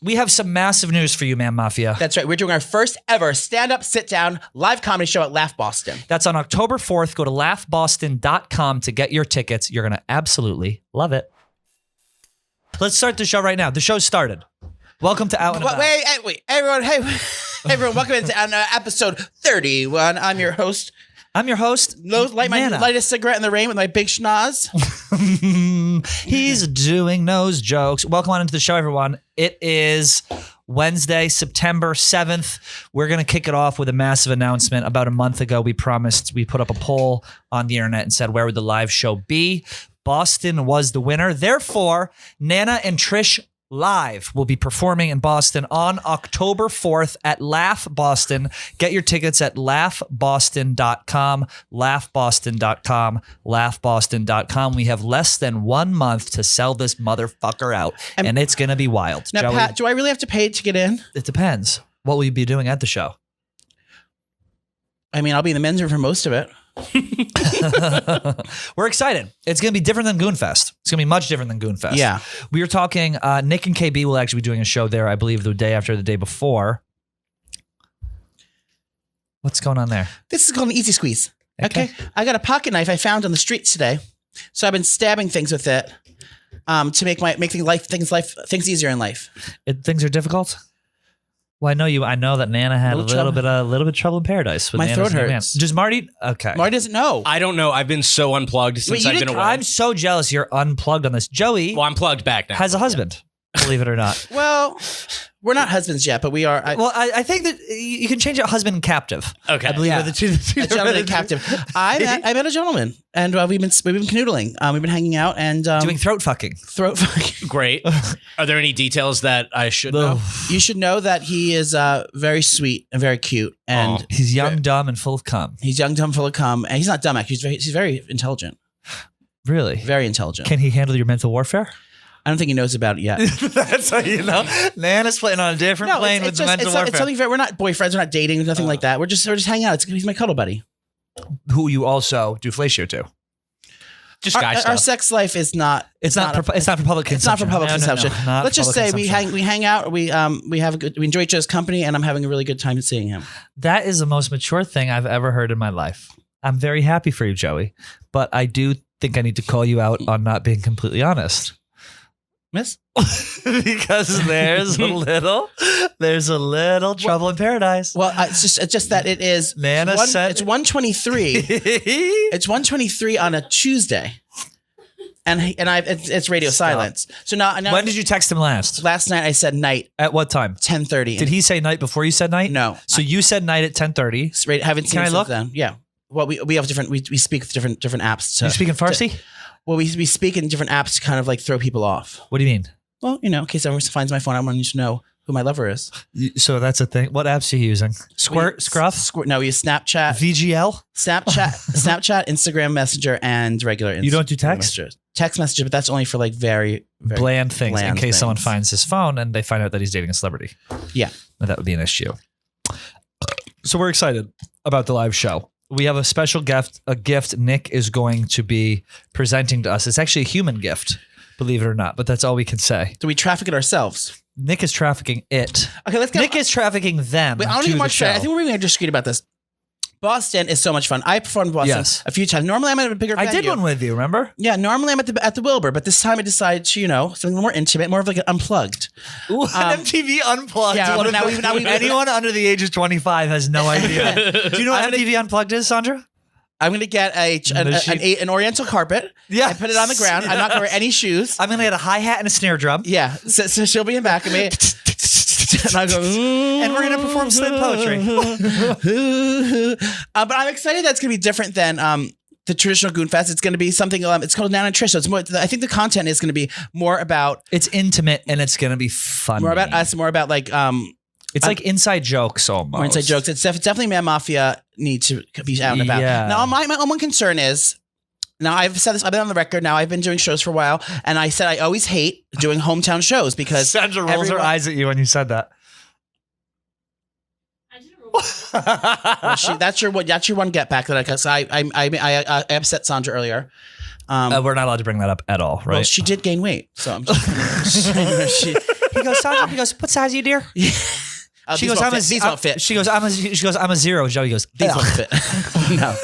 We have some massive news for you, Man Mafia. That's right. We're doing our first ever stand-up, sit-down, live comedy show at Laugh Boston. That's on October 4th. Go to laughboston.com to get your tickets. You're going to absolutely love it. Let's start the show right now. The show's started. Welcome to Out and About. Wait, everyone. Hey, everyone. Welcome to episode 31. I'm your host. Light a cigarette in the rain with my big schnoz. He's doing nose jokes. Welcome on into the show, everyone. It is Wednesday, September 7th. We're going to kick it off with a massive announcement. About a month ago, we put up a poll on the internet and said, where would the live show be? Boston was the winner. Therefore, Nana and Trish Live will be performing in Boston on October 4th at Laugh Boston. Get your tickets at laughboston.com, laughboston.com. We have less than 1 month to sell this motherfucker out, and it's going to be wild. Now, Joey, Pat, do I really have to pay to get in? It depends. What will you be doing at the show? I mean, I'll be in the men's room for most of it. We're excited. It's going to be different than Goonfest. It's going to be much different than Goonfest. Yeah. We were talking, Nick and KB will actually be doing a show there, I believe, the day after the day before. What's going on there? This is called an easy squeeze. Okay. I got a pocket knife I found on the streets today. So I've been stabbing things with it to make things easier in life. Things are difficult? Well, I know that Nana had a little bit of trouble in paradise. With my Nana's throat hurts. Does Marty? Okay. Marty doesn't know. I don't know. I've been so unplugged since I've been away. I'm so jealous you're unplugged on this. Joey Well, I'm plugged back now. has a husband, believe it or not. Well, we're not husbands yet, but we are. I think that you can change it husband and captive. Okay. I believe are the two. A gentleman and captive. I met a gentleman, and we've been canoodling. We've been hanging out and doing throat fucking. Great. Are there any details that I should know? You should know that he is very sweet and very cute, and he's young, dumb, and full of cum. He's young, dumb, full of cum, and he's not dumb. Actually, he's very intelligent. Really? Very intelligent. Can he handle your mental warfare? I don't think he knows about it yet. That's how you know. Nana's playing on a different plane with the mental warfare. It's something we're not boyfriends. We're not dating. Nothing like that. We're just hanging out. He's my cuddle buddy. Who you also do fellatio to. Just guy stuff. Our sex life is not. It's not for public consumption. It's not for public consumption. No, Let's just say we hang out. We enjoy each other's company, and I'm having a really good time seeing him. That is the most mature thing I've ever heard in my life. I'm very happy for you, Joey, but I do think I need to call you out on not being completely honest. Miss? Because there's a little trouble in paradise. Well, it's just that it is. Nana said it's 1:23. It's 1:23 on a Tuesday, and it's radio silence. So now, when did you text him last? Last night I said night. At what time? 10:30. Did he say night before you said night? No. So you said night at 10:30. Haven't seen. Can I look? Then. Yeah. Well, we have different. We speak with different apps. You speak in Farsi? Well, we speak in different apps to kind of like throw people off. What do you mean? Well, in case someone finds my phone, I want to know who my lover is. So that's a thing. What apps are you using? Scruff? No, we use Snapchat. VGL? Snapchat, Instagram Messenger, and regular Instagram. You don't do text? Text messages, but that's only for like very, very bland things in case things. someone finds his phone and they find out that he's dating a celebrity. Yeah. And that would be an issue. So we're excited about the live show. We have a special gift, Nick is going to be presenting to us. It's actually a human gift, believe it or not, but that's all we can say. Do we traffic it ourselves? Nick is trafficking it. Okay, let's go. Is trafficking them. Wait, I don't even watch that. I think we're going to discreet about this. Boston is so much fun. I performed in Boston a few times. Normally I'm at a bigger venue. I did one with you, remember? Yeah, normally I'm at the Wilbur, but this time I decided to, something more intimate, more of like an unplugged. Ooh, an MTV Unplugged. Yeah, now anyone under the age of 25 has no idea. Do you know what MTV Unplugged is, Sandra? I'm going to get an oriental carpet. Yeah. And put it on the ground. I'm not going to wear any shoes. I'm going to get a hi-hat and a snare drum. Yeah. So she'll be in back of me. And I go, and we're going to perform slam poetry. But I'm excited that it's going to be different than the traditional Goonfest. It's going to be something, it's called Nana and Trish. So it's more, I think the content is going to be more about. It's intimate and it's going to be fun. More about us, more about like. It's like inside jokes almost. More inside jokes. It's definitely Man Mafia need to be out and about. Yeah. Now, my only concern is, now I've said this, I've been on the record now, I've been doing shows for a while, and I said I always hate doing hometown shows because Sandra rolls her eyes at you when you said that. I didn't roll. Well, that's your one get back that I upset Sandra earlier. We're not allowed to bring that up at all, right? Well, she did gain weight, so I'm just He goes, Sandra, he goes, what size are you, dear? She goes, these won't fit. She goes, I'm a 0. Joey goes, These won't fit. No.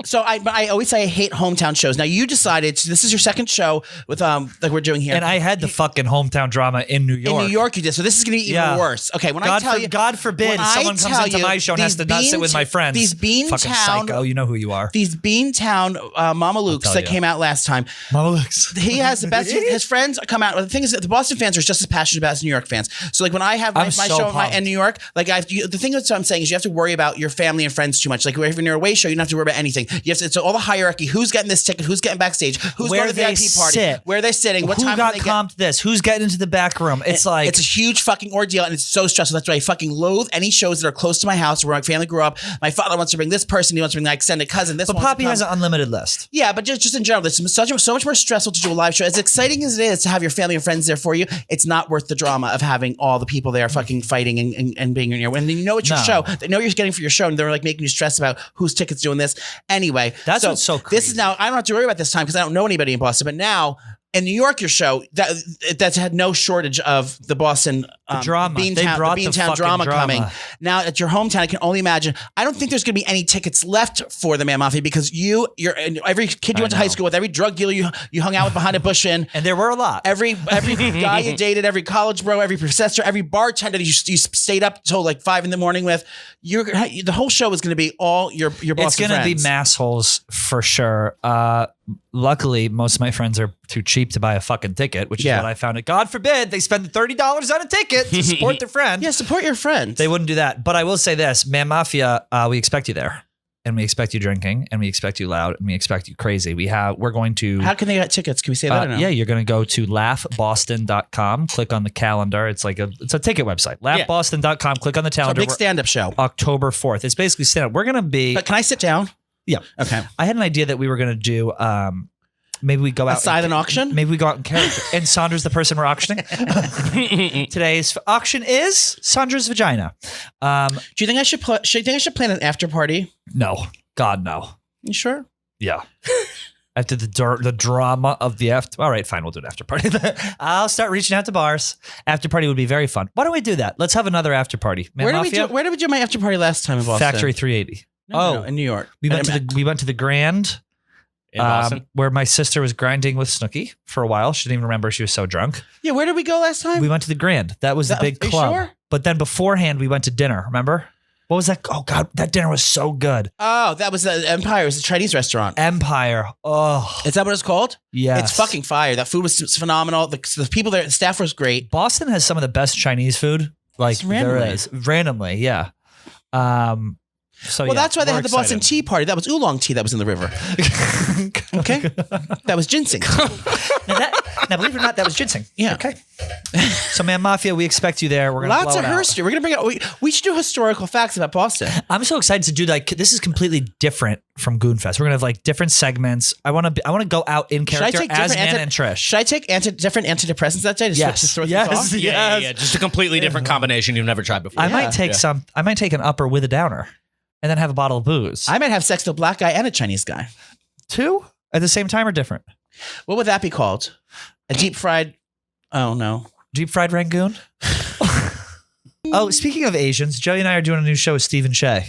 So I always say I hate hometown shows. Now you decided this is your second show with like we're doing here. And I had the fucking hometown drama in New York. In New York you did. So this is going to be even worse. Okay, when God forbid someone comes into my show and has to not sit with my friends. These fucking psycho, you know who you are. These Beantown Mama Luke's that came out last time. Mama Luke's. He has the best. His friends come out. The thing is that the Boston fans are just as passionate about as New York fans. So like when I have my show in New York, like the thing that I'm saying is you have to worry about your family and friends too much. Like when you're away show, you don't have to worry about anything. You have to, it's all the hierarchy. Who's getting this ticket? Who's getting backstage? Who's going to the VIP party? Where they're sitting? What time? Who got comped this? Who's getting into the back room? It's like it's a huge fucking ordeal, and it's so stressful. That's why I fucking loathe any shows that are close to my house where my family grew up. My father wants to bring this person. He wants to bring my extended cousin. But Poppy has an unlimited list. Yeah, but just in general, it's so much more stressful to do a live show. As exciting as it is to have your family and friends there for you, it's not worth the drama of having all the people there fucking fighting and being in your. When you know it's your show, they know you're getting for your show, and they're like making you stress about whose ticket's doing this. Anyway, that's what's so crazy. This is now I don't have to worry about this time because I don't know anybody in Boston. But now in New York, your show that's had no shortage of the Boston drama. Beantown drama coming. Now at your hometown, I can only imagine. I don't think there's going to be any tickets left for the Man Mafia because you're every kid you went to high school with, every drug dealer you hung out with behind a bush in, and there were a lot. Every guy you dated, every college bro, every professor, every bartender that you stayed up till like 5 a.m. with. The whole show is going to be all your Boston friends. It's going to be mass holes for sure. Luckily, most of my friends are too cheap to buy a fucking ticket, which is what I found. God forbid they spend $30 on a ticket to support their friend. Yeah, support your friend. They wouldn't do that. But I will say this, Man Mafia, we expect you there. And we expect you drinking, and we expect you loud, and we expect you crazy. We're going to... How can they get tickets? Can we say that or no? Yeah, you're going to go to laughboston.com, click on the calendar. It's a ticket website. Laughboston.com, click on the calendar. It's a big stand-up show. October 4th. It's basically stand-up. We're going to be... But can I sit down? Yeah. Okay. I had an idea that we were going to do... maybe we go out... A silent auction? Maybe we go out in character. And Sandra's the person we're auctioning. Today's auction is Sandra's vagina. Do you think I should plan an after party? No. God, no. You sure? Yeah. After the drama of the after... All right, fine. We'll do an after party. I'll start reaching out to bars. After party would be very fun. Why don't we do that? Let's have another after party. Where did we do my after party last time in Boston? Factory 380. No, in New York. We went to the Grand... In Boston? Where my sister was grinding with Snooki for a while. She didn't even remember she was so drunk. Yeah, where did we go last time? We went to the Grand. That was the big club. Sure? But then beforehand, we went to dinner. Remember? What was that? Oh, God, that dinner was so good. Oh, that was the Empire. It was a Chinese restaurant. Empire. Oh. Is that what it's called? Yes. It's fucking fire. That food was phenomenal. The people there, the staff was great. Boston has some of the best Chinese food. Like, there is. Randomly, yeah. So, that's why they had the Boston Tea Party. That was oolong tea that was in the river. Okay? That was ginseng. Now, believe it or not, that was ginseng. Yeah. Okay. So, Man Mafia, we expect you there. We're going to lots of history. We're going to bring out. We should do historical facts about Boston. I'm so excited to do this is completely different from Goonfest. We're going to have different segments. I want to go out in character as Anna and Trish. Should I take different antidepressants that day? Yes. Yeah. Just a completely different combination you've never tried before. I might take an upper with a downer. And then have a bottle of booze. I might have sex with a black guy and a Chinese guy. 2 at the same time or different? What would that be called? A deep fried... Oh, no. Deep fried Rangoon? Oh, speaking of Asians, Joey and I are doing a new show with Stephen Shea.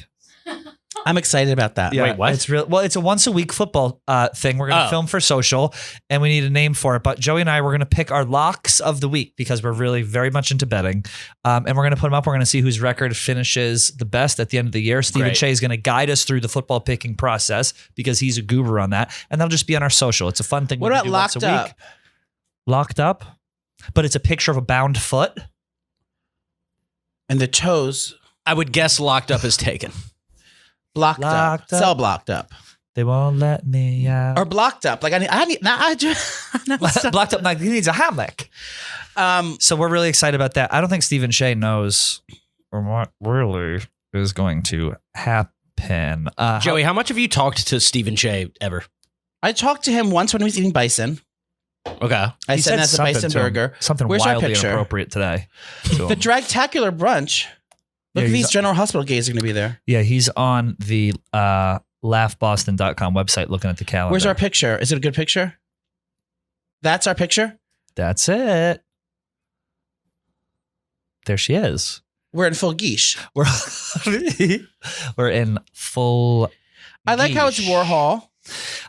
I'm excited about that. Yeah, wait, what? It's a once a week football thing. We're going to film for social, and we need a name for it. But Joey and I, we're going to pick our locks of the week because we're really very much into betting. And we're going to put them up. We're going to see whose record finishes the best at the end of the year. Stephen Shea is going to guide us through the football picking process because he's a guru on that. And that'll just be on our social. It's a fun thing. What about Locked Up? Locked Up? But it's a picture of a bound foot. And the toes. I would guess Locked Up is taken. Blocked up. Cell blocked up. They won't let me out. Or blocked up. Like I need blocked up. Like he needs a hammock. So we're really excited about that. I don't think Stephen Shea knows what really is going to happen. Joey, how much have you talked to Stephen Shea ever? I talked to him once when he was eating bison. Okay. I said that's a bison burger. Something Where's our wildly picture? inappropriate today. The Dragtacular brunch. Look at these General Hospital gays are going to be there. Yeah, he's on the laughboston.com website looking at the calendar. Where's our picture? Is it a good picture? That's our picture? That's it. There she is. We're in full geesh. We're in full. I like how it's Warhol.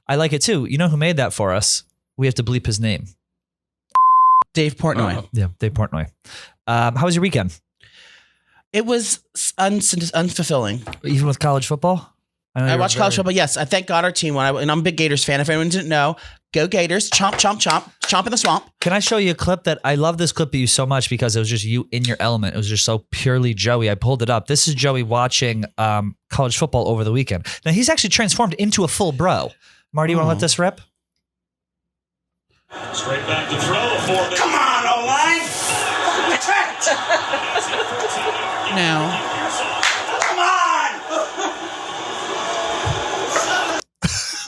I like it too. You know who made that for us? We have to bleep his name. Dave Portnoy. Yeah, Dave Portnoy. How was your weekend? It was unfulfilling. Even with college football? I watched college football. Yes, I thank God our team won. And I'm a big Gators fan. If anyone didn't know, go Gators! Chomp, chomp, chomp, chomp in the swamp. Can I show you a clip that I love this clip of you so much because it was just you in your element. It was just so purely Joey. I pulled it up. This is Joey watching college football over the weekend. Now he's actually transformed into a full bro. Marty, you want to let this rip? Straight back to throw. Come on, O-line! Protect! Now. Come on!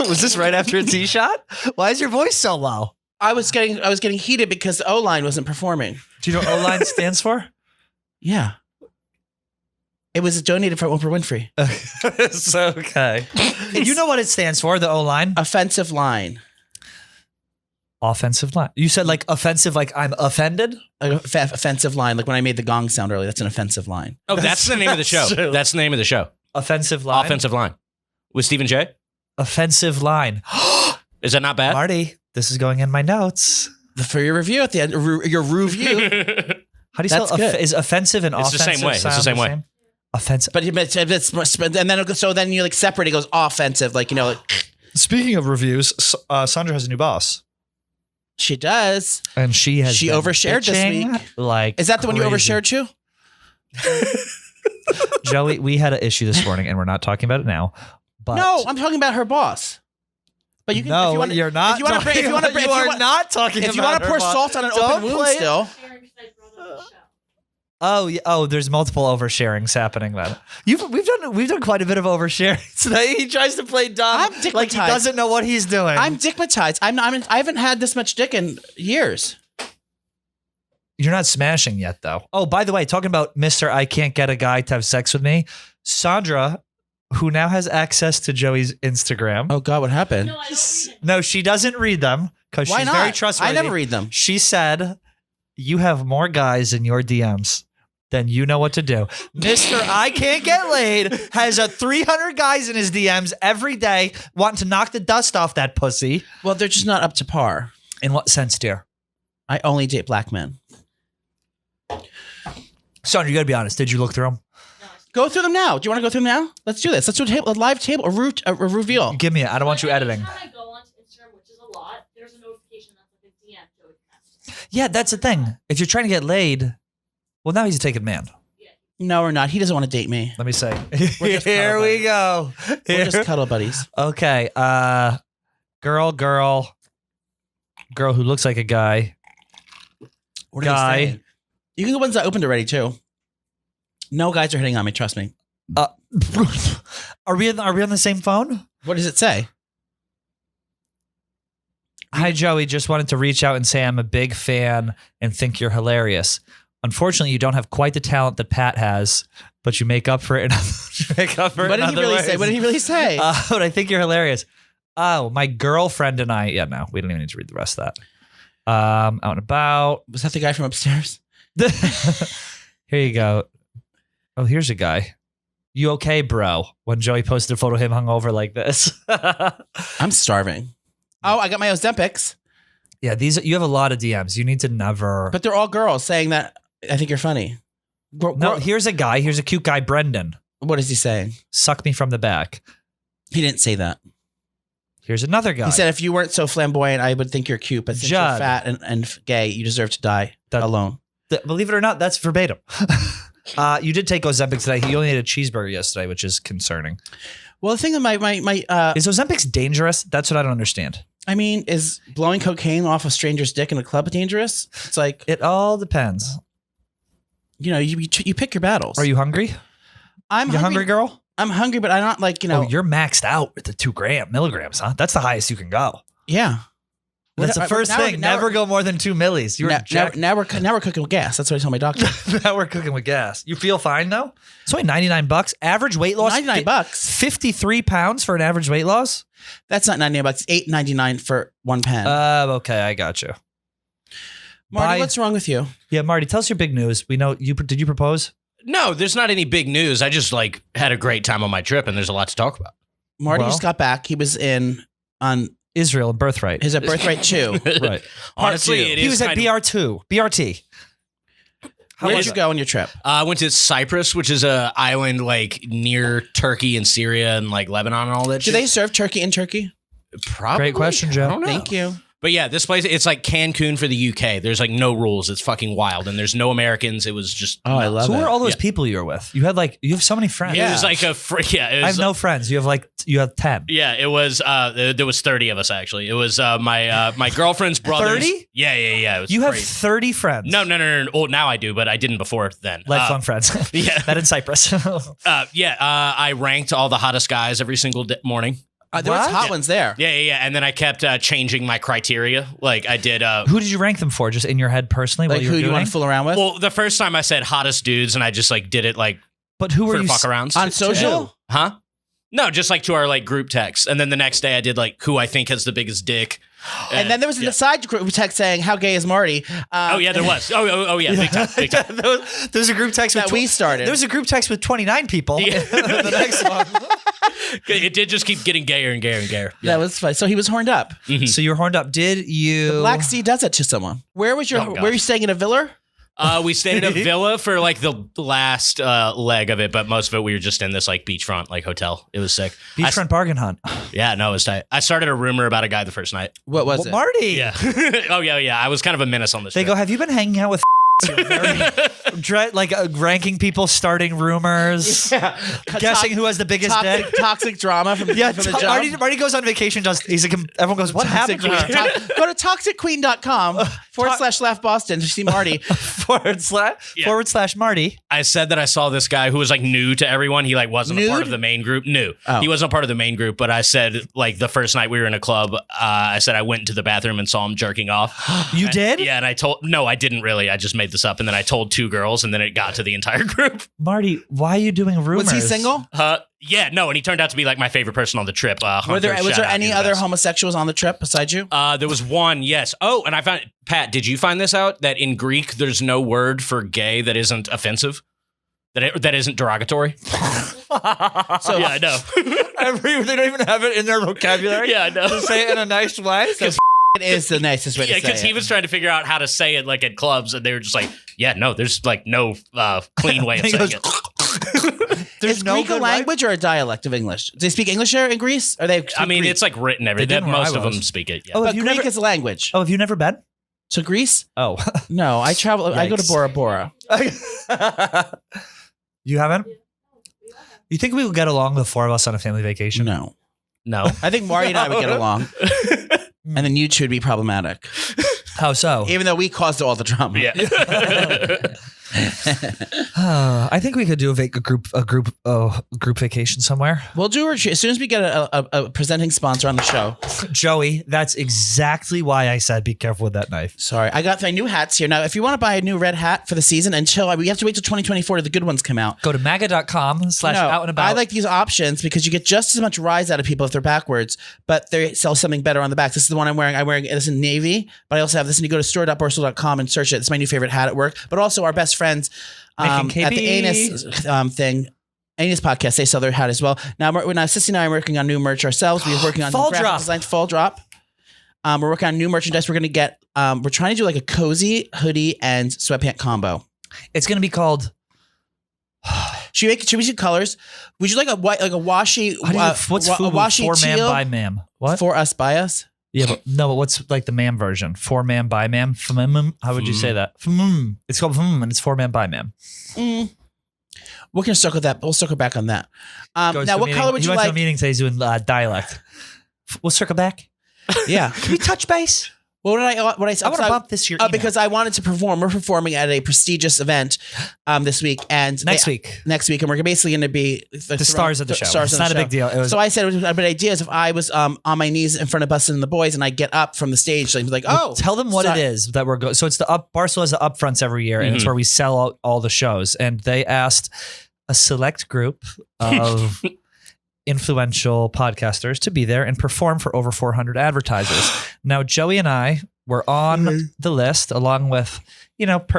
Was this right after a tee shot? Why is your voice so low? I was getting heated because the O-line wasn't performing. Do you know what O-line stands for? Yeah. It was donated from Oprah Winfrey. It's okay. You know what it stands for, the O-line? Offensive line. Offensive line. You said like offensive, like I'm offended? Offensive line. Like when I made the gong sound earlier, that's an offensive line. Oh, that's the name of the show. True. That's the name of the show. Offensive line? Offensive line. With Stephen J? Offensive line. Is that not bad? Marty, this is going in my notes. For your review at the end, your review. How do you spell is offensive and It's the offensive? same way. It's the same way. Offensive. But and then you like separate. It goes offensive, like like, Speaking of reviews, Sandra has a new boss. She does, and she been overshared this bitching week. Like, is that the one you crazy. overshared too? Joey, we had an issue this morning, and we're not talking about it now. But No, I'm talking about her boss. But you can. No, if you want, you're not. If you want to, You are not talking about. If you want to pour her salt on an Don't open wound, play it. still. Oh, yeah. Oh, there's multiple oversharings happening then. We've done quite a bit of oversharing today. He tries to play dumb, I'm like he dickmatized. doesn't know what he's doing. I'm dickmatized. I haven't had this much dick in years. You're not smashing yet, though. Oh, by the way, talking about Mr. I can't get a guy to have sex with me, Sandra, who now has access to Joey's Instagram. Oh God, what happened? No, I don't read it. No, she doesn't read them because Why she's not? very trustworthy. I never read them. She said, you have more guys in your DMs than you know what to do. Mr. I can't get laid has 300 guys in his DMs every day wanting to knock the dust off that pussy. Well, they're just not up to par. In what sense, dear? I only date black men. Sandra, you got to be honest. Did you look through them? Go through them now. Do you want to go through them now? Let's do this. Let's do a live table, a reveal. Give me it. I don't want you editing. Every time I go onto Instagram, which is a lot, there's a notification that's like a DM. Joey Cast. Yeah, that's the thing. If you're trying to get laid, well, now he's a taken man. No, we're not. He doesn't want to date me. Let me say. We're just Here cuddle we go. We're just cuddle buddies. Okay. Girl who looks like a guy. What are they Guy. saying? You can go ones that opened already too. No guys are hitting on me. Trust me. Are we on the same phone? What does it say? Hi, Joey. Just wanted to reach out and say I'm a big fan and think you're hilarious. Unfortunately, you don't have quite the talent that Pat has, but you make up for it. What did he really say? What did he really say? But I think you're hilarious. Oh, my girlfriend and I. Yeah, no, we don't even need to read the rest of that. Out and about. Was that the guy from upstairs? Here you go. Oh, here's a guy. You okay, bro? When Joey posted a photo of him hung over like this. I'm starving. Oh, I got my Ozempics. Yeah, you have a lot of DMs. You need to never. But they're all girls saying that I think you're funny. No, here's a guy. Here's a cute guy, Brendan. What is he saying? Suck me from the back. He didn't say that. Here's another guy. He said, if you weren't so flamboyant, I would think you're cute. But since you're Judd. fat and gay, you deserve to die alone. Believe it or not, that's verbatim. You did take Ozempic today. He only ate a cheeseburger yesterday, which is concerning. Well, the thing that is Ozempic's dangerous? That's what I don't understand. I mean, is blowing cocaine off a stranger's dick in a club dangerous? It's like it all depends. You know, you pick your battles. Are you hungry? I'm hungry, girl. I'm hungry, but I'm not like, you know. Oh, you're maxed out with the 2 milligrams, huh? That's the highest you can go. Yeah. That's the first thing. Never go more than 2 millis. Now we're cooking with gas. That's what I tell my doctor. Now we're cooking with gas. You feel fine though? It's only $99. Average weight loss. $99. 53 pounds for an average weight loss. That's not $99. $8.99 for 1 pen. Okay, I got you. Marty, what's wrong with you? Yeah, Marty, tell us your big news. We know did you propose? No, there's not any big news. I just had a great time on my trip, and there's a lot to talk about. Marty just got back. He was on Israel and Birthright. He's at Birthright 2. Right. Honestly, he was at BRT. Where'd you go on your trip? I went to Cyprus, which is a island near Turkey and Syria and Lebanon and all that. Do they serve turkey in Turkey? Probably. Great question, Joe. I don't know. Thank you. But yeah, this place, it's like Cancun for the UK. There's no rules. It's fucking wild. And there's no Americans. It was just. Oh, I love it. So who are all those people you were with? You have so many friends. Yeah. It was I have no friends. You have 10. Yeah, it was, there was 30 of us actually. It was my girlfriend's brothers. 30? Yeah. It was You crazy. have 30 friends. No. Well, now I do, but I didn't before then. Lifelong friends. Yeah. That in Cyprus. I ranked all the hottest guys every single morning. There was hot ones there. Yeah. And then I kept changing my criteria. I did. Who did you rank them for? Just in your head personally? Who do you want to fool around with? Well, the first time I said hottest dudes, and I just did it But who were for you fuck arounds on social? Huh? No, just to our group text, and then the next day I did who I think has the biggest dick. And then there was a side group text saying, "How gay is Marty?" Oh yeah, there was. Oh yeah, big time. There was a group text that we started. There was a group text with 29 people. Yeah. The next one. It did just keep getting gayer and gayer and gayer. Yeah. That was fun. So he was horned up. Mm-hmm. So you were horned up. Did you? The Black Sea does it to someone. Where was your? Were you staying in a villa? We stayed at a villa for the last leg of it, but most of it we were just in this beachfront hotel. It was sick. Beachfront bargain hunt. Yeah, no, it was tight. I started a rumor about a guy the first night. What was it? Marty. Yeah. Oh yeah. I was kind of a menace on this. They trip. go, have you been hanging out with You're very ranking people, starting rumors, guessing who has the biggest dick. Toxic drama from the job. Marty goes on vacation. Everyone goes, what happened? Go to toxicqueen.com/laugh Boston to see Marty. forward slash Marty. I said that I saw this guy who was new to everyone. He wasn't a part of the main group. New. Oh. He wasn't a part of the main group, but I said the first night we were in a club, I said I went into the bathroom and saw him jerking off. You did? Yeah, and I didn't really. I just made this up, and then I told 2 girls, and then it got to the entire group. Marty, why are you doing rumors? Was he single? Yeah, no, and he turned out to be my favorite person on the trip. Was there any other homosexuals on the trip besides you? There was one, yes. Oh, and I found, Pat, did you find this out? That in Greek, there's no word for gay that isn't offensive? That isn't derogatory? So yeah, I know. They don't even have it in their vocabulary. Yeah, I know. To say it in a nice way. it is the nicest way to say it. Yeah, because he was trying to figure out how to say it at clubs, and they were just yeah, no, there's no clean way of saying it. Is Greek a language or a dialect of English? Do they speak English there in Greece? Or Greek? It's written everything. Most of them speak it. Yeah. Oh, but Greek is a language. Oh, have you never been to Greece? Oh, no, I travel. I go to Bora Bora. You haven't? You think we will get along, the 4 of us, on a family vacation? No. I think Marty and I would get along, and then you two would be problematic. How so? Even though we caused all the drama. Yeah. I think we could do a group vacation somewhere. We'll do it as soon as we get a presenting sponsor on the show. Joey, that's exactly why I said be careful with that knife. Sorry, I got my new hats here. Now, if you want to buy a new red hat for the season, we have to wait till 2024 till the good ones come out. Go to maga.com/out and about. I like these options because you get just as much rise out of people if they're backwards, but they sell something better on the back. This is the one I'm wearing. I'm wearing this in navy, but I also have this, and you go to store.borstal.com and search it. It's my new favorite hat at work, but also our best friends at the Anus Anus podcast, they sell their hat as well. Now, when Sissy and I are working on new merch ourselves, we're working on Fall graphic drop. design, fall drop. We're working on new merchandise. We're going to get, we're trying to do a cozy hoodie and sweatpant combo. It's going to be called. Should we do colors? Would you like a white, like a washy? What's a washy for man teal? by ma'am? What? For us by us? Yeah, but what's the ma'am version? For man by ma'am? How would you say that? It's called and it's for man by ma'am. We're gonna circle that. We'll circle back on that. Now, what color would you like? He went to a like? meeting today. He's doing dialect. We'll circle back. Yeah. Can we touch base? What I want to bump this year because I wanted to perform. We're performing at a prestigious event this week and next week, and we're basically going to be the stars of the show. It's not a big deal. So I said, a good idea is if I was on my knees in front of Bustin' and the Boys and I get up from the stage, like, tell them what it is that we're going. So it's Barstool has the upfronts every year, and it's where we sell out all the shows. And they asked a select group of influential podcasters to be there and perform for over 400 advertisers. Now, Joey and I were on the list along with,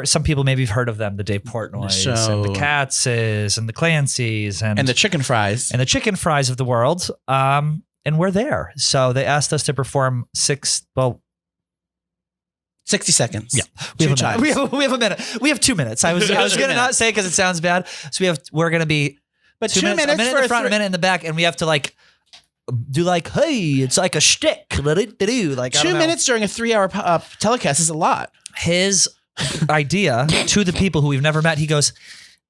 some people maybe have heard of them, the Dave Portnoys and the Katzes and the Clancys and the chicken fries. And the chicken fries of the world. And we're there. So they asked us to perform 60 seconds. Yeah. Two times. We have a minute. We have 2 minutes. I was going to not say because it sounds bad. So we're going to be but 2 minutes, a minute in the front, a minute in the back, and we have to do hey, it's like a shtick. Like 2 minutes during a 3-hour telecast is a lot. His idea to the people who we've never met, he goes,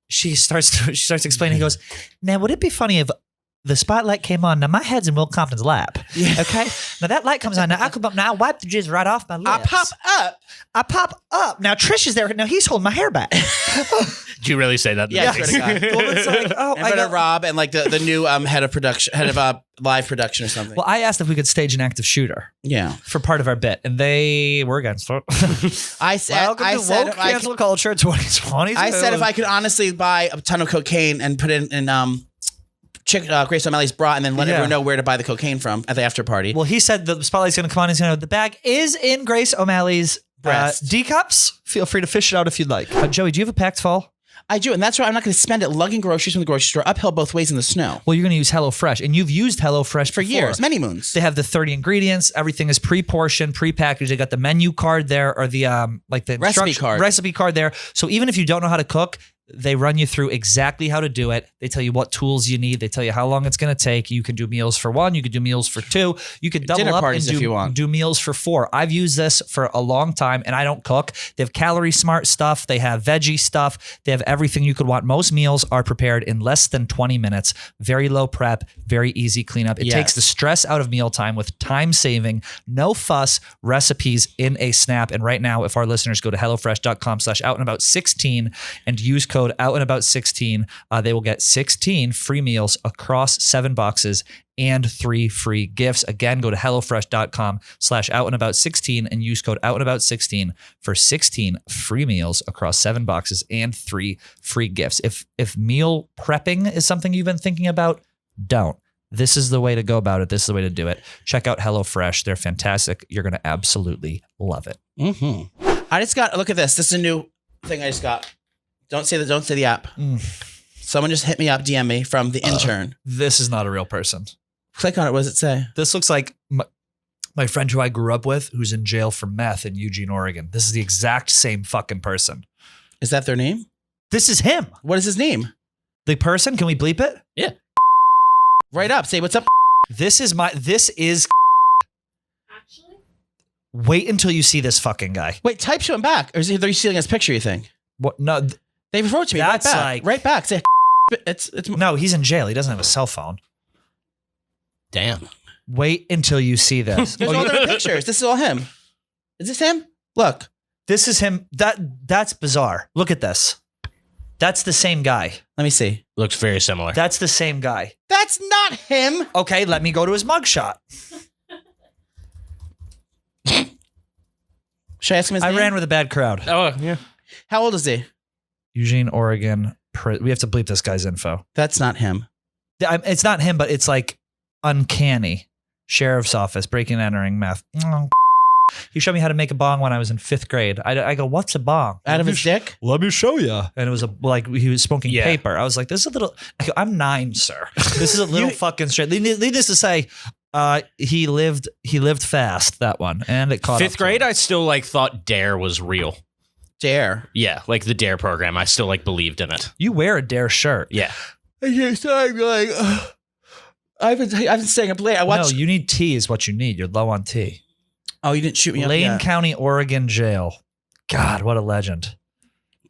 she starts explaining, he goes, now would it be funny if the spotlight came on? Now my head's in Will Compton's lap. Yeah. Okay. Now that light comes on. Now I wipe the jizz right off my lips. I pop up. Now Trish is there. Now he's holding my hair back. Did you really say that? Yeah. Well, it's like, I got Rob and the new head of live production or something. Well, I asked if we could stage an active shooter. Yeah. For part of our bit, and they were against it. I said, woke cancel culture 2020. I said if I could honestly buy a ton of cocaine and put it in Grace O'Malley's bra and then let everyone know where to buy the cocaine from at the after party. Well, he said the spotlight's going to come on. He's going to the bag is in Grace O'Malley's D cups. Feel free to fish it out if you'd like. Joey, do you have a packed fall? I do, and that's why I'm not going to spend it lugging groceries from the grocery store uphill both ways in the snow. Well, you're going to use HelloFresh, and you've used HelloFresh for years, many moons. They have the 30 ingredients. Everything is pre-portioned, pre-packaged. They got the menu card there, or the the recipe card there. So even if you don't know how to cook, they run you through exactly how to do it. They tell you what tools you need. They tell you how long it's going to take. You can do meals for 1. You can do meals for 2. You can double up and do meals for 4. I've used this for a long time, and I don't cook. They have calorie smart stuff. They have veggie stuff. They have everything you could want. Most meals are prepared in less than 20 minutes. Very low prep, very easy cleanup. It takes the stress out of mealtime with time saving, no fuss, recipes in a snap. And right now, if our listeners go to HelloFresh.com/outandabout16 and use code outandabout16, they will get 16 free meals across 7 boxes and 3 free gifts. Again, go to HelloFresh.com/outandabout16 and use code outandabout16 for 16 free meals across 7 boxes and 3 free gifts. If meal prepping is something you've been thinking about, don't. This is the way to go about it. This is the way to do it. Check out HelloFresh. They're fantastic. You're going to absolutely love it. Mm-hmm. I just got, look at this. This is a new thing I just got. Don't say the app. Someone just hit me up, DM me from the intern. This is not a real person. Click on it. What does it say? This looks like my friend who I grew up with, who's in jail for meth in Eugene, Oregon. This is the exact same fucking person. Is that their name? This is him. What is his name? The person? Can we bleep it? Yeah. Right up. Say what's up. This is actually. Wait until you see this fucking guy. Wait, type to him back. Or is he stealing his picture, you think? What? No. They wrote to me That's right back. Say it's no, he's in jail. He doesn't have a cell phone. Damn. Wait until you see this. There's all their pictures. This is all him. Is this him? Look. This is him. That's bizarre. Look at this. That's the same guy. Let me see. Looks very similar. That's the same guy. That's not him. Okay, let me go to his mugshot. Should I ask him his name? I ran with a bad crowd. Oh, yeah. How old is he? Eugene, Oregon. We have to bleep this guy's info. That's not him. It's not him, but it's like uncanny. Sheriff's office, breaking and entering, meth. Oh, he showed me how to make a bong when I was in 5th grade. I go, what's a bong? Out of his dick? Let me show you. And it was he was smoking paper. I was like, this is a little, I'm 9, sir. This is a little fucking straight. Needless to say, he lived fast, that one. And it caught 5th grade, I still thought DARE was real. DARE? Yeah, the DARE program. I still believed in it. You wear a DARE shirt. Yeah. I've been staying up late. No, you need tea is what you need. You're low on tea. Oh, you didn't shoot me up. Lane County, Oregon jail. God, what a legend.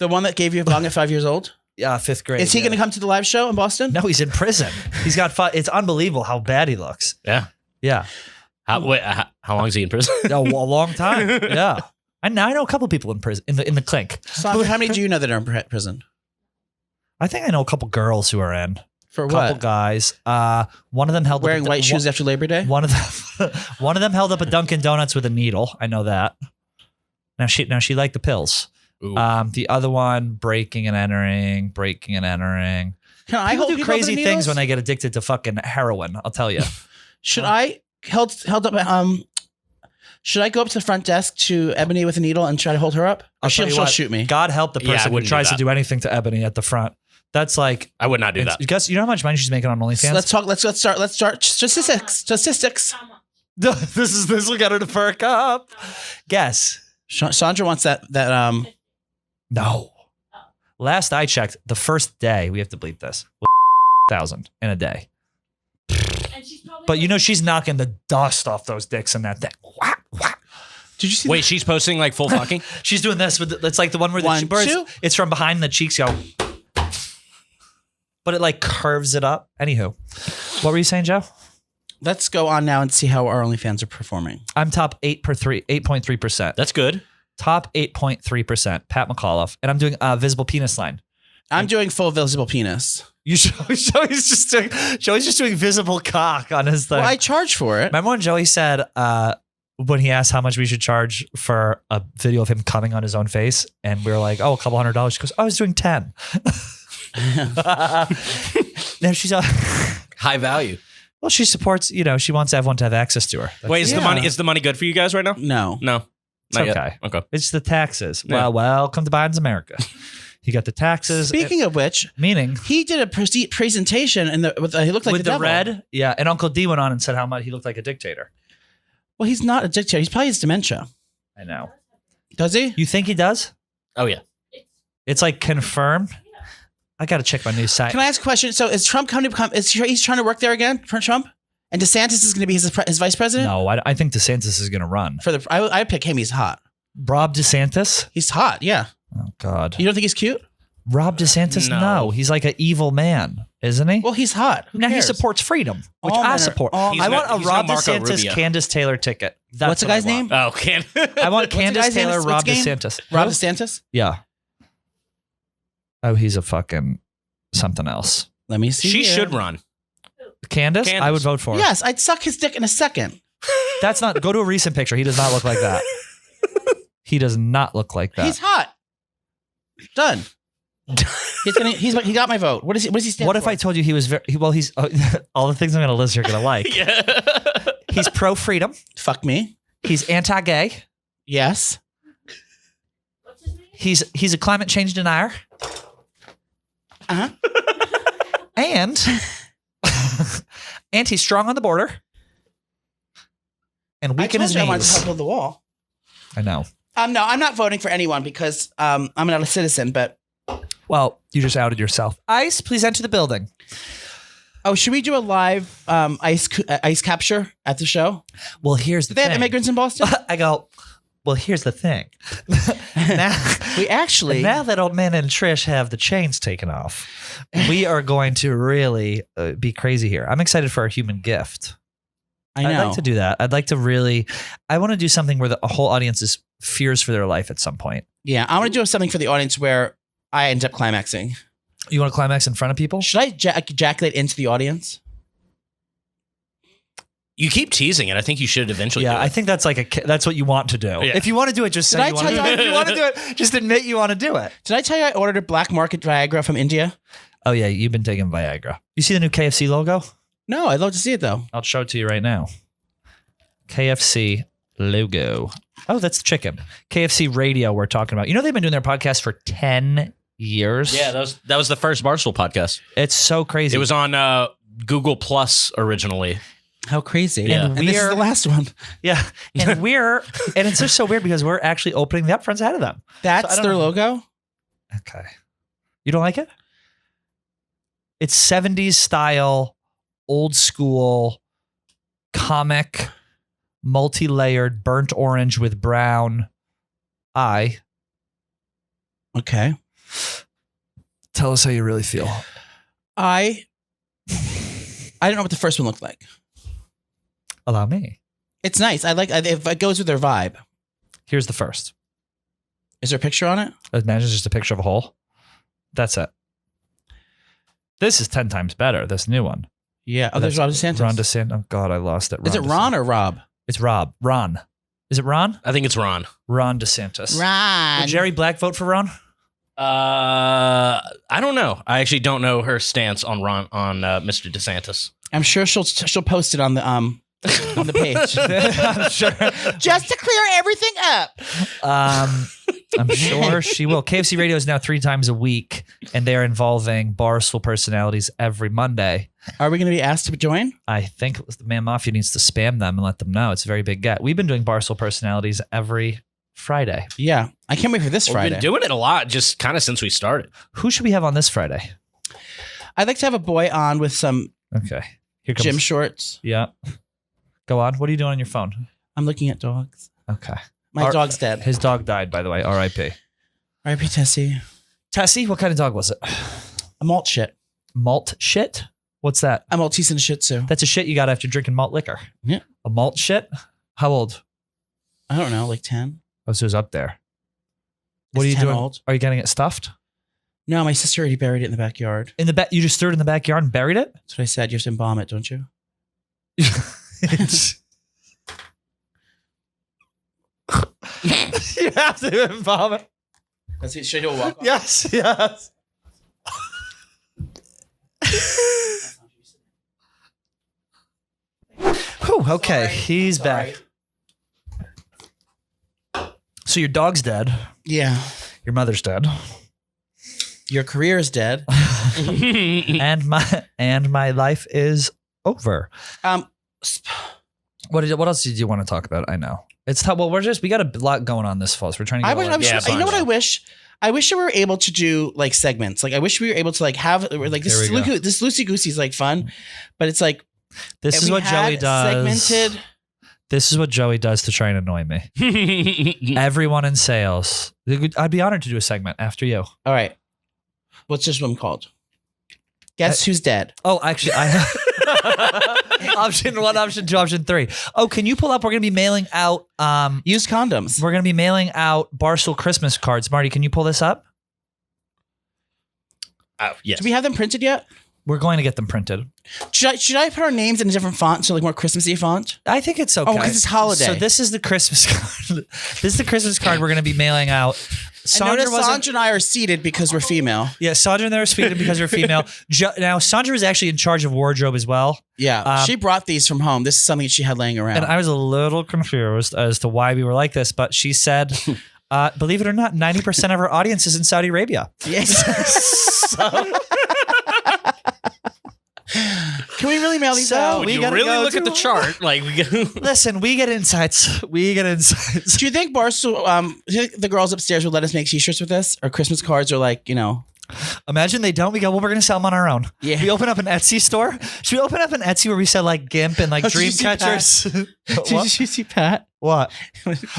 The one that gave you a bong at 5 years old? Yeah, 5th grade. Is he going to come to the live show in Boston? No, he's in prison. He's got it's unbelievable how bad he looks. Yeah. Yeah. How long is he in prison? A long time. Yeah. I know a couple people in prison, in the clink. So how many do you know that are in prison? I think I know a couple girls who are in. For what? A couple guys. One of them held wearing white shoes after Labor Day. One of them held up a Dunkin' Donuts with a needle. I know that. Now she liked the pills. The other one breaking and entering. Can I hold do crazy things when they get addicted to fucking heroin? I'll tell you. Should I held up? Should I go up to the front desk to Ebony with a needle and try to hold her up? Or she'll shoot me. God help the Yeah, I person who wouldn't tries do to do anything to Ebony at the front. That's like I would not do that. Guess you know how much money she's making on OnlyFans? So let's start statistics. This will get her to perk up. Guess. Sandra wants that No. Last I checked, the first day we have to bleep this was 1,000 in a day. And she's probably But you know she's knocking the dust off those dicks in that thing. Whack, whack. Did you see Wait, she's posting like full fucking? She's doing this with it's like the one where One, the birds, two. it's from behind the cheeks go. But it like curves it up. Anywho, what were you saying, Joe? Let's go on now and see how our OnlyFans are performing. I'm top 8.3%. That's good. Top 8.3%. Pat McAuliffe, and I'm doing a visible penis line. I'm doing full visible penis. You Joey's just doing visible cock on his thing. Well, I charge for it. Remember when Joey said when he asked how much we should charge for a video of him coming on his own face, and we were like, oh, a couple $100. She goes, I was doing 10. Now she's High value. well, she supports. She wants everyone to have access to her. Wait, is the money good for you guys right now? No. No. It's Not yet. okay. Okay. It's the taxes. Yeah. Well, welcome to Biden's America. You got the taxes. Speaking of which, meaning he did a presentation and he looked like with the the devil. red, yeah. And Uncle D went on and said how much he looked like a dictator. Well, he's not a dictator. He's probably has dementia. I know. Does he? You think he does? Oh yeah. It's like confirmed. I got to check my news site. Can I ask a question? So is Trump coming to become? He's trying to work there again for Trump? And DeSantis is going to be his vice president? No, I think DeSantis is going to run. I pick him. He's hot. Rob DeSantis? He's hot. Yeah. Oh God. You don't think he's cute? Rob DeSantis? No. He's like an evil man, isn't he? Well, he's hot. Who now cares? he supports freedom, which All men I are- support. all I men want a he's Rob no Marco DeSantis, Rubio. Candace Taylor ticket. That's What's the what I guy's want. name? Oh, can I want Candace guy's name? Taylor, What's Rob game? DeSantis. Rob Who? DeSantis? Yeah. Oh, he's a fucking something else. Let me see. She here. should run. Candace? Candace. I would vote for her. Yes, I'd suck his dick in a second. That's not. Go to a recent picture. He does not look like that. He does not look like that. He's hot. Done. He got my vote. What does he stand What for? if I told you he was he's all the things I'm going to list you're going to like. Yeah. He's pro freedom. Fuck me. He's anti-gay. Yes. What's his name? He's a climate change denier. Uh-huh. And he's strong on the border. And weak in his I wanted to knees. help build the wall. I know. No, I'm not voting for anyone because I'm not a citizen, but Well, you just outed yourself. Ice, please enter the building. should we do a live ice capture at the show? Well, here's the Do they thing. have immigrants in Boston? I go, well, here's the thing. Now that old man and Trish have the chains taken off, we are going to really be crazy here. I'm excited for our human gift. I know. I'd like to do that. I'd like to really, I want to do something where the whole audience is fears for their life at some point. Yeah, I want to do something for the audience where I end up climaxing. You want to climax in front of people? Should I ejaculate into the audience? You keep teasing it. I think you should eventually. Yeah, do it. I think that's that's what you want to do. Yeah. If you want to do it, just say Did I you want to do tell it. you If you want to do it, just admit you want to do it. Did I tell you I ordered a black market Viagra from India? Oh yeah, you've been taking Viagra. You see the new KFC logo? No, I'd love to see it though. I'll show it to you right now. KFC logo. Oh, that's the chicken. KFC radio we're talking about. You know they've been doing their podcast for 10 years? Yeah, that was the first Barstool podcast. It's so crazy. It was on Google Plus originally. How crazy. Yeah. And this is the last one. Yeah. And and it's just so weird because we're actually opening the upfronts ahead of them. That's So I don't their know. logo? Okay. You don't like it? It's 70s style, old school, comic, multi-layered, burnt orange with brown eye. Okay. Tell us how you really feel. I don't know what the first one looked like. Allow me. It's nice. If it goes with their vibe. Here's the first. Is there a picture on it? Imagine just a picture of a hole. That's it. This is 10 times better, this new one. Yeah. Oh, there's Rob DeSantis. Ron DeSantis. Oh, God, I lost it. Is it Ron or Rob? It's Rob. Ron. Is it Ron? I think it's Ron. Ron DeSantis. Ron. Would Jerry Black vote for Ron? I don't know. I actually don't know her stance on Mr. DeSantis. I'm sure she'll post it on the page. I'm sure. Just to everything up. I'm sure she will. KFC Radio is now 3 times a week, and they are involving Barstool personalities every Monday. Are we going to be asked to join? I think the Man Mafia needs to spam them and let them know. It's a very big get. We've been doing Barstool personalities every Friday. Yeah. I can't wait for this Friday. We've been doing it a lot just kind of since we started. Who should we have on this Friday? I'd like to have a boy on with some Okay. Here comes gym shorts. Yeah. Go on. What are you doing on your phone? I'm looking at dogs. Okay. My dog's dead. His dog died, by the way. R.I.P. R.I.P. Tessie. Tessie, what kind of dog was it? A malt shit. Malt shit? What's that? A Maltese and a Shih Tzu. That's a shit you got after drinking malt liquor. Yeah. A malt shit? How old? I don't know, like 10. Oh, so it's up there. What It's are you 10 doing? old. Are you getting it stuffed? No, my sister already buried it in the backyard. In the you just threw it in the backyard and buried it? That's what I said. You have to embalm it, don't you? You have to embalm it. Should I do a walk? Yes, yes. Whew, okay, he's back. So your dog's dead. Yeah. Your mother's dead. Your career is dead. and my life is over. What else did you want to talk about? I know. It's tough. Well, we got a lot going on this fall. So we're trying to get you know what I wish? I wish we were able to do like segments. Like I wish we were able to like have like this loosey goosey is like fun, but it's like this is what Joey does. Segmented. This is what Joey does to try and annoy me. Everyone in sales. I'd be honored to do a segment after you. All right. What's this one called? Guess who's dead? Oh, actually, I have option 1, option 2, option 3. Oh, can you pull up? We're going to be mailing out used condoms. We're going to be mailing out Barstool Christmas cards. Marty, can you pull this up? Oh, yes. Do we have them printed yet? We're going to get them printed. Should I put our names in a different font, so like more Christmassy font? I think it's okay. Oh, because it's holiday. So this is the Christmas card. This is the Christmas card we're going to be mailing out. Sandra and I are seated because we're female. Yeah, Sandra and I are seated because we're female. Now, Sandra was actually in charge of wardrobe as well. Yeah, she brought these from home. This is something she had laying around. And I was a little confused as to why we were like this, but she said, believe it or not, 90% of our audience is in Saudi Arabia. Yes. Can we really mail these out? When you really look at the chart, like listen, we get insights. We get insights. Do you think Barstool, the girls upstairs will let us make t-shirts with this, or Christmas cards, or like, you know? Imagine they don't. We go, well, we're going to sell them on our own. Yeah. We open up an Etsy store. Should we open up an Etsy where we sell like GIMP and like dream catchers? Did you see Pat? What?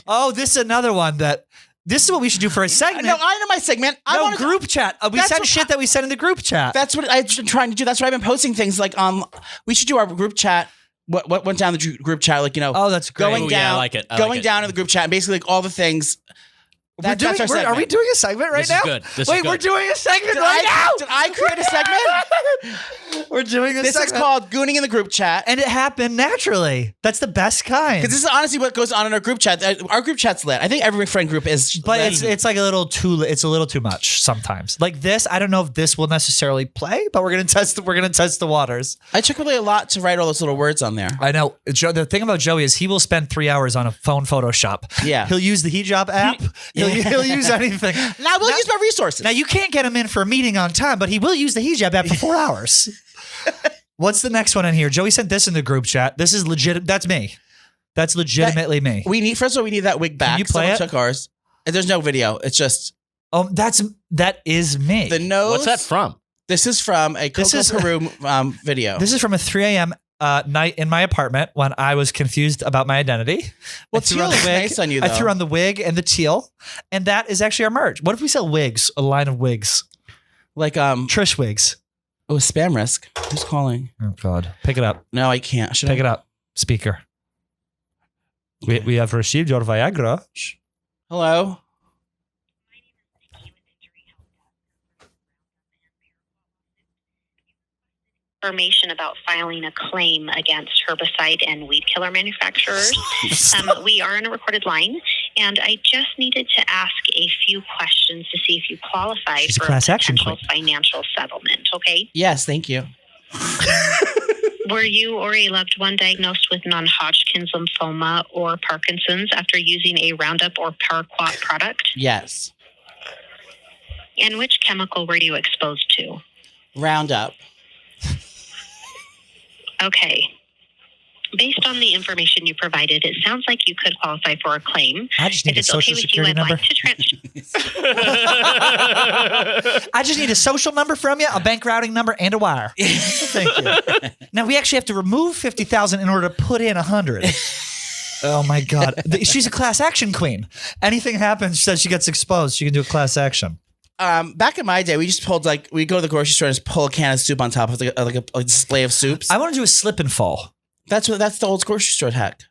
Oh, this is another one that. This is what we should do for a segment. No, I know my segment. Group chat. We send shit that we send in the group chat. That's what I've been trying to do. That's what I've been posting things like we should do our group chat. What went down the group chat? Like, you know. Oh, that's great. Going down. Yeah, I like it. Going down in the group chat and basically like all the things. Are we doing a segment right now? Wait, we're doing a segment right now. Did I create a segment? We're doing a segment. This is called Gooning in the Group Chat. And it happened naturally. That's the best kind. Because this is honestly what goes on in our group chat. Our group chat's lit. I think every friend group is. But it's like a little too much sometimes. Like this, I don't know if this will necessarily play, but we're gonna test the waters. I took really a lot to write all those little words on there. I know. The thing about Joey is he will spend 3 hours on a phone Photoshop. Yeah. He'll use the hijab app. He'll use anything. Now we'll use my resources. Now you can't get him in for a meeting on time, but he will use the hijab app for 4 hours. What's the next one in here? Joey sent this in the group chat. This is legit. That's me. That's legitimately me. First of all, we need that wig back. Can you play it? Took ours. And there's no video. It's just. Oh, that is me. The nose. What's that from? This is from a Coco Peru video. This is from a 3 a.m. Night in my apartment when I was confused about my identity. Well, teal is nice on you, though. I threw on the wig and the teal, and that is actually our merch. What if we sell wigs? A line of wigs, like Trish wigs. Oh, spam risk. Who's calling? Oh God, pick it up. No, I can't. Pick it up. Speaker. Okay. We have received your Viagra. Hello. Information about filing a claim against herbicide and weed killer manufacturers. We are on a recorded line, and I just needed to ask a few questions to see if you qualify for a potential financial settlement, okay? Yes, thank you. Were you or a loved one diagnosed with non-Hodgkin's lymphoma or Parkinson's after using a Roundup or Paraquat product? Yes. And which chemical were you exposed to? Roundup. Okay. Based on the information you provided, it sounds like you could qualify for a claim. I just need If a it's social okay with you, security I'd number. like to I just need a social number from you, a bank routing number, and a wire. Thank you. Now we actually have to remove 50,000 in order to put in 100. Oh my God, she's a class action queen. Anything happens, she says she gets exposed. She can do a class action. Back in my day, we just pulled we go to the grocery store and just pull a can of soup on top of a display of soups. I want to do a slip and fall. That's the old grocery store hack.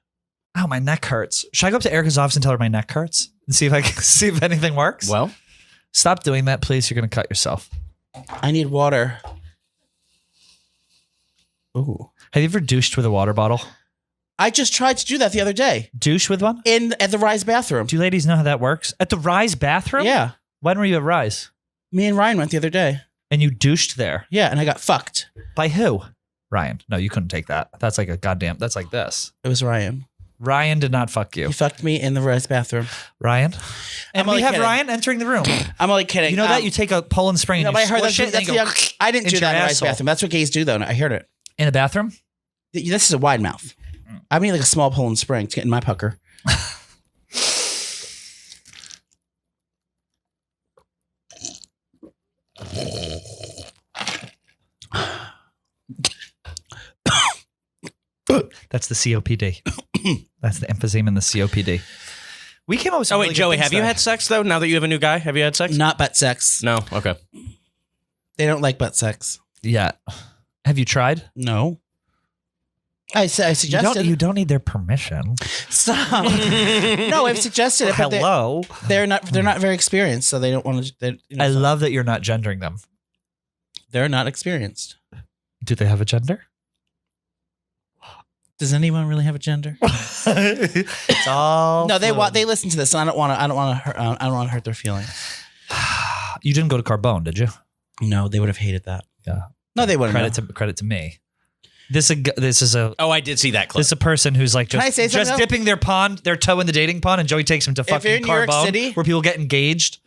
Oh, my neck hurts. Should I go up to Erica's office and tell her my neck hurts and see if I can see if anything works? Well, stop doing that, please. You're going to cut yourself. I need water. Ooh. Have you ever douched with a water bottle? I just tried to do that the other day Douche with one? at the Rise bathroom. Do you ladies know how that works? At the Rise bathroom? Yeah. When were you at Rise? Me and Ryan went the other day. And you douched there? Yeah, and I got fucked. By who? Ryan. No, you couldn't take that. That's like that's like this. It was Ryan. Ryan did not fuck you. He fucked me in the Rise bathroom. Ryan? And we only have kidding. Ryan entering the room. I'm only kidding. You know that? You take a Poland spring and but you I heard squish it and you go I didn't do into that in your the Rise asshole. bathroom. That's what gays do, though. I heard it. In a bathroom? This is a wide mouth. I mean, like a small Poland spring to get in my pucker. That's the COPD. That's the emphysema in the COPD. We came up with some oh wait, really good Joey, things have you today. had sex though? Now that you have a new guy, have you had sex? Not butt sex. No. Okay. They don't like butt sex. Yeah. Have you tried? No. I suggested. You don't need their permission. Stop. No, I've suggested it. But Hello. they're not very experienced, so they don't want to. I love that you're not gendering them. They're not experienced. Do they have a gender? Does anyone really have a gender? It's all No, they fluid. they listen to this, and I don't want to hurt their feelings. You didn't go to Carbone, did you? No, they would have hated that. Yeah. No, they wouldn't. Credit to me. This is a Oh, I did see that clip. this is a person who's like Can I say something just else? dipping their toe in the dating pond, and Joey takes him to If you're fucking in New York Carbone, City- where people get engaged.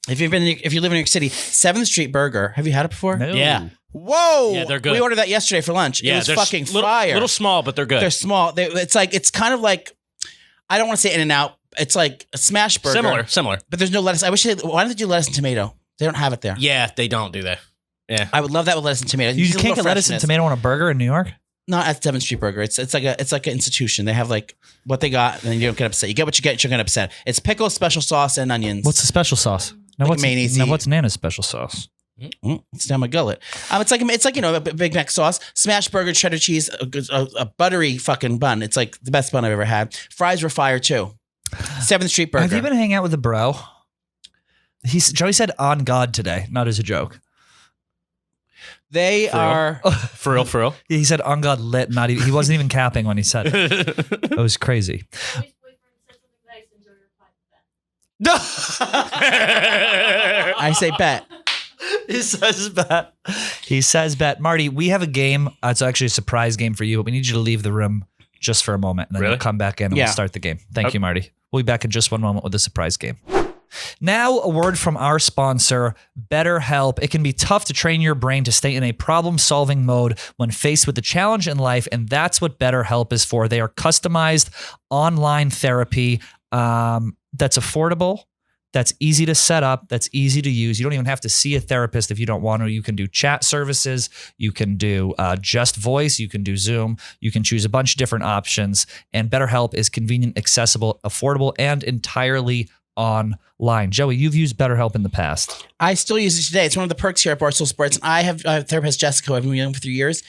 If you live in New York City, 7th Street Burger. Have you had it before? No. Yeah. Whoa! Yeah, they're good. We ordered that yesterday for lunch. Yeah, it was they're fucking little, fire. Little small, but they're good. They're small. It's kind of like, I don't want to say In-N-Out. It's like a smash burger. Similar. But there's no lettuce. I wish why don't they do lettuce and tomato? They don't have it there. Yeah, they don't do that. Yeah. I would love that with lettuce and tomato. You Just a can't little get lettuce and freshness. tomato on a burger in New York? Not at 7th Street Burger. It's like an institution. They have like what they got, and then you don't get upset. You get what you get. You're gonna get upset. It's pickles, special sauce, and onions. What's the special sauce? Now Like mayonnaise. what's Nana's special sauce? It's down my gullet. It's like a Big Mac sauce, smash burger, cheddar cheese, a buttery fucking bun. It's like the best bun I've ever had. Fries were fire too. 7th Street Burger. Have you been hanging out with a bro? Joey said on God today, not as a joke. They are. For real. He said on God lit, not even, he wasn't even capping when he said it. It was crazy. Joey's boyfriend said something nice and Joey replied to that. I say bet. He says bet. Marty, we have a game. It's actually a surprise game for you, but we need you to leave the room just for a moment, and then Really? you'll come back in and Yeah. we'll start the game. Thank Okay. you, Marty. We'll be back in just one moment with a surprise game. Now, a word from our sponsor, BetterHelp. It can be tough to train your brain to stay in a problem-solving mode when faced with a challenge in life, and that's what BetterHelp is for. They are customized online therapy that's affordable, that's easy to set up, that's easy to use. You don't even have to see a therapist if you don't want to. You can do chat services. You can do just voice. You can do Zoom. You can choose a bunch of different options, and BetterHelp is convenient, accessible, affordable, and entirely online. Joey, you've used BetterHelp in the past. I still use it today. It's one of the perks here at Barstool Sports. And I have a therapist, Jessica, who I've been with for 3 years.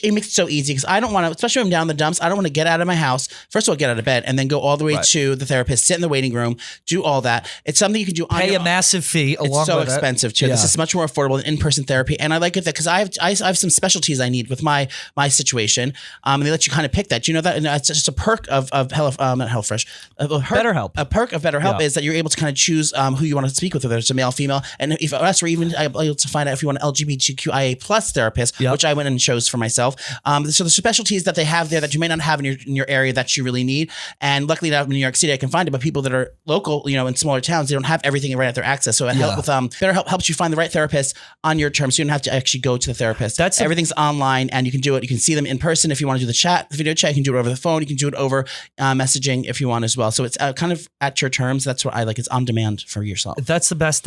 It makes it so easy because I don't want to, especially when I'm down in the dumps, I don't want to get out of my house. First of all, get out of bed and then go all the way Right. to the therapist, sit in the waiting room, do all that. It's something you can do on Pay your a massive fee along It's so with it. expensive too. Yeah. This is much more affordable than in-person therapy, and I like it that because I have some specialties I need with my situation, and they let you kind of pick that. Do you know that? And it's just a perk of HelloFresh. BetterHelp. A perk of BetterHelp Yeah. is that you're able to kind of choose who you want to speak with, whether it's a male, female, and if us, or even able to find out if you want an LGBTQIA plus therapist, which I went and chose for myself. So the specialties that they have there that you may not have in your area that you really need, and luckily that in New York City I can find it, but people that are local, in smaller towns, they don't have everything right at their access. So it helps with BetterHelp helps you find the right therapist on your terms, so you don't have to actually go to the therapist. Everything's online, and you can do it. You can see them in person if you want to do the video chat. You can do it over the phone. You can do it over messaging if you want as well. So it's kind of at your terms. That's what I like. It's on demand for yourself. That's the best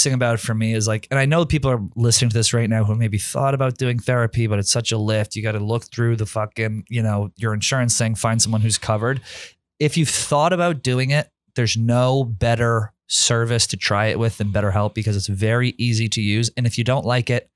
thing about it for me is like, and I know people are listening to this right now who maybe thought about doing therapy, but it's such a lift. You got to look through the fucking, your insurance thing, find someone who's covered. If you've thought about doing it, there's no better service to try it with than BetterHelp, because it's very easy to use. And if you don't like it,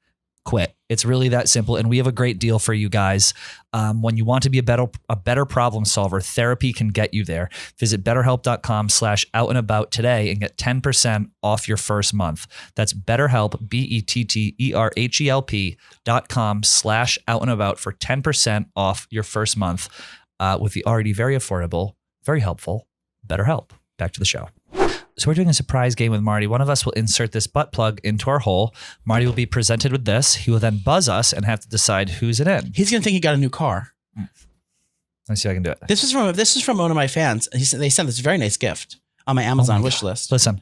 quit. It's really that simple. And we have a great deal for you guys. When you want to be a better problem solver, therapy can get you there. Visit betterhelp.com/outandabout today and get 10% off your first month. That's BetterHelp, BetterHelp.com/outandabout for 10% off your first month with the already very affordable, very helpful BetterHelp. Back to the show. So we're doing a surprise game with Marty. One of us will insert this butt plug into our hole. Marty will be presented with this. He will then buzz us and have to decide who's it in. He's going to think he got a new car. Let's see if I can do it. This is from one of my fans. They sent this very nice gift on my Amazon wish list. Listen.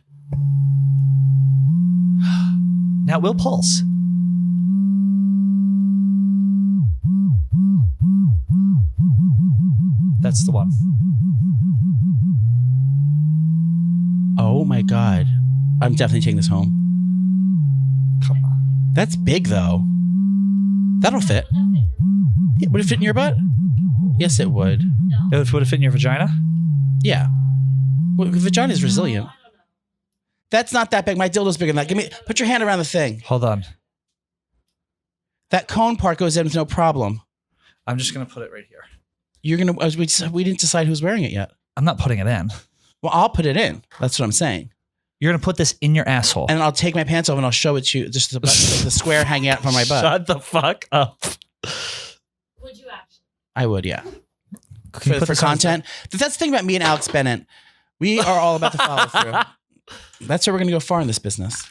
Now we'll pulse. That's the one. Oh my God. I'm definitely taking this home. Come on. That's big though. That'll fit. Would it fit in your butt? Yes, it would. Would it fit in your vagina? Yeah. Well, the vagina is resilient. That's not that big. My dildo's bigger than that. Put your hand around the thing. Hold on. That cone part goes in with no problem. I'm just going to put it right here. We didn't decide who's wearing it yet. I'm not putting it in. Well, I'll put it in. That's what I'm saying. You're going to put this in your asshole. And I'll take my pants off and I'll show it to you. Just the square hanging out from my butt. Shut the fuck up. Would you actually? I would, yeah. For content. That's the thing about me and Alex Bennett. We are all about the follow through. That's where we're going to go far in this business.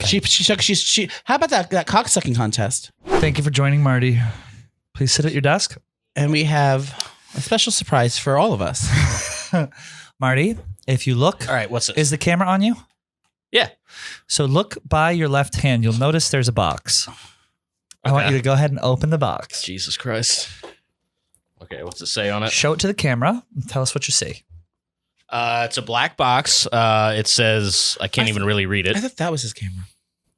Okay. She how about that cocksucking contest? Thank you for joining, Marty. Please sit at your desk. And we have a special surprise for all of us. Marty, if you look. All right, what's this? Is the camera on you? Yeah. So look by your left hand. You'll notice there's a box. Okay. I want you to go ahead and open the box. Jesus Christ. Okay, what's it say on it? Show it to the camera and tell us what you see. It's a black box. It says, I can't even really read it. I thought that was his camera.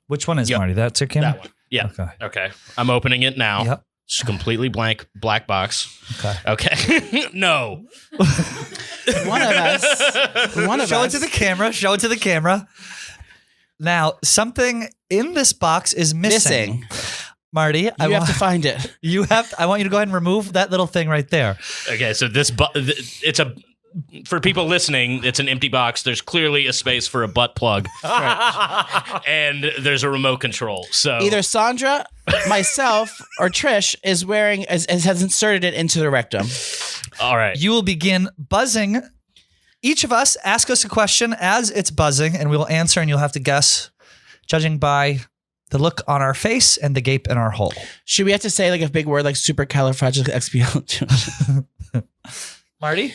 Which one is Marty? That's your camera? That one. Yeah. Okay. I'm opening it now. Yep. It's a completely blank black box. Okay. No. One of us. Show it to the camera. Show it to the camera. Now, something in this box is missing. Marty, you have to find it. I want you to go ahead and remove that little thing right there. Okay, so for people listening, it's an empty box. There's clearly a space for a butt plug. Right. And there's a remote control. So either Sandra, myself, or Trish has inserted it into the rectum. All right. You will begin buzzing. Each of us ask us a question as it's buzzing, and we will answer, and you'll have to guess, judging by the look on our face and the gape in our hole. Should we have to say like a big word like supercalifragilisticexpialidocious? Marty?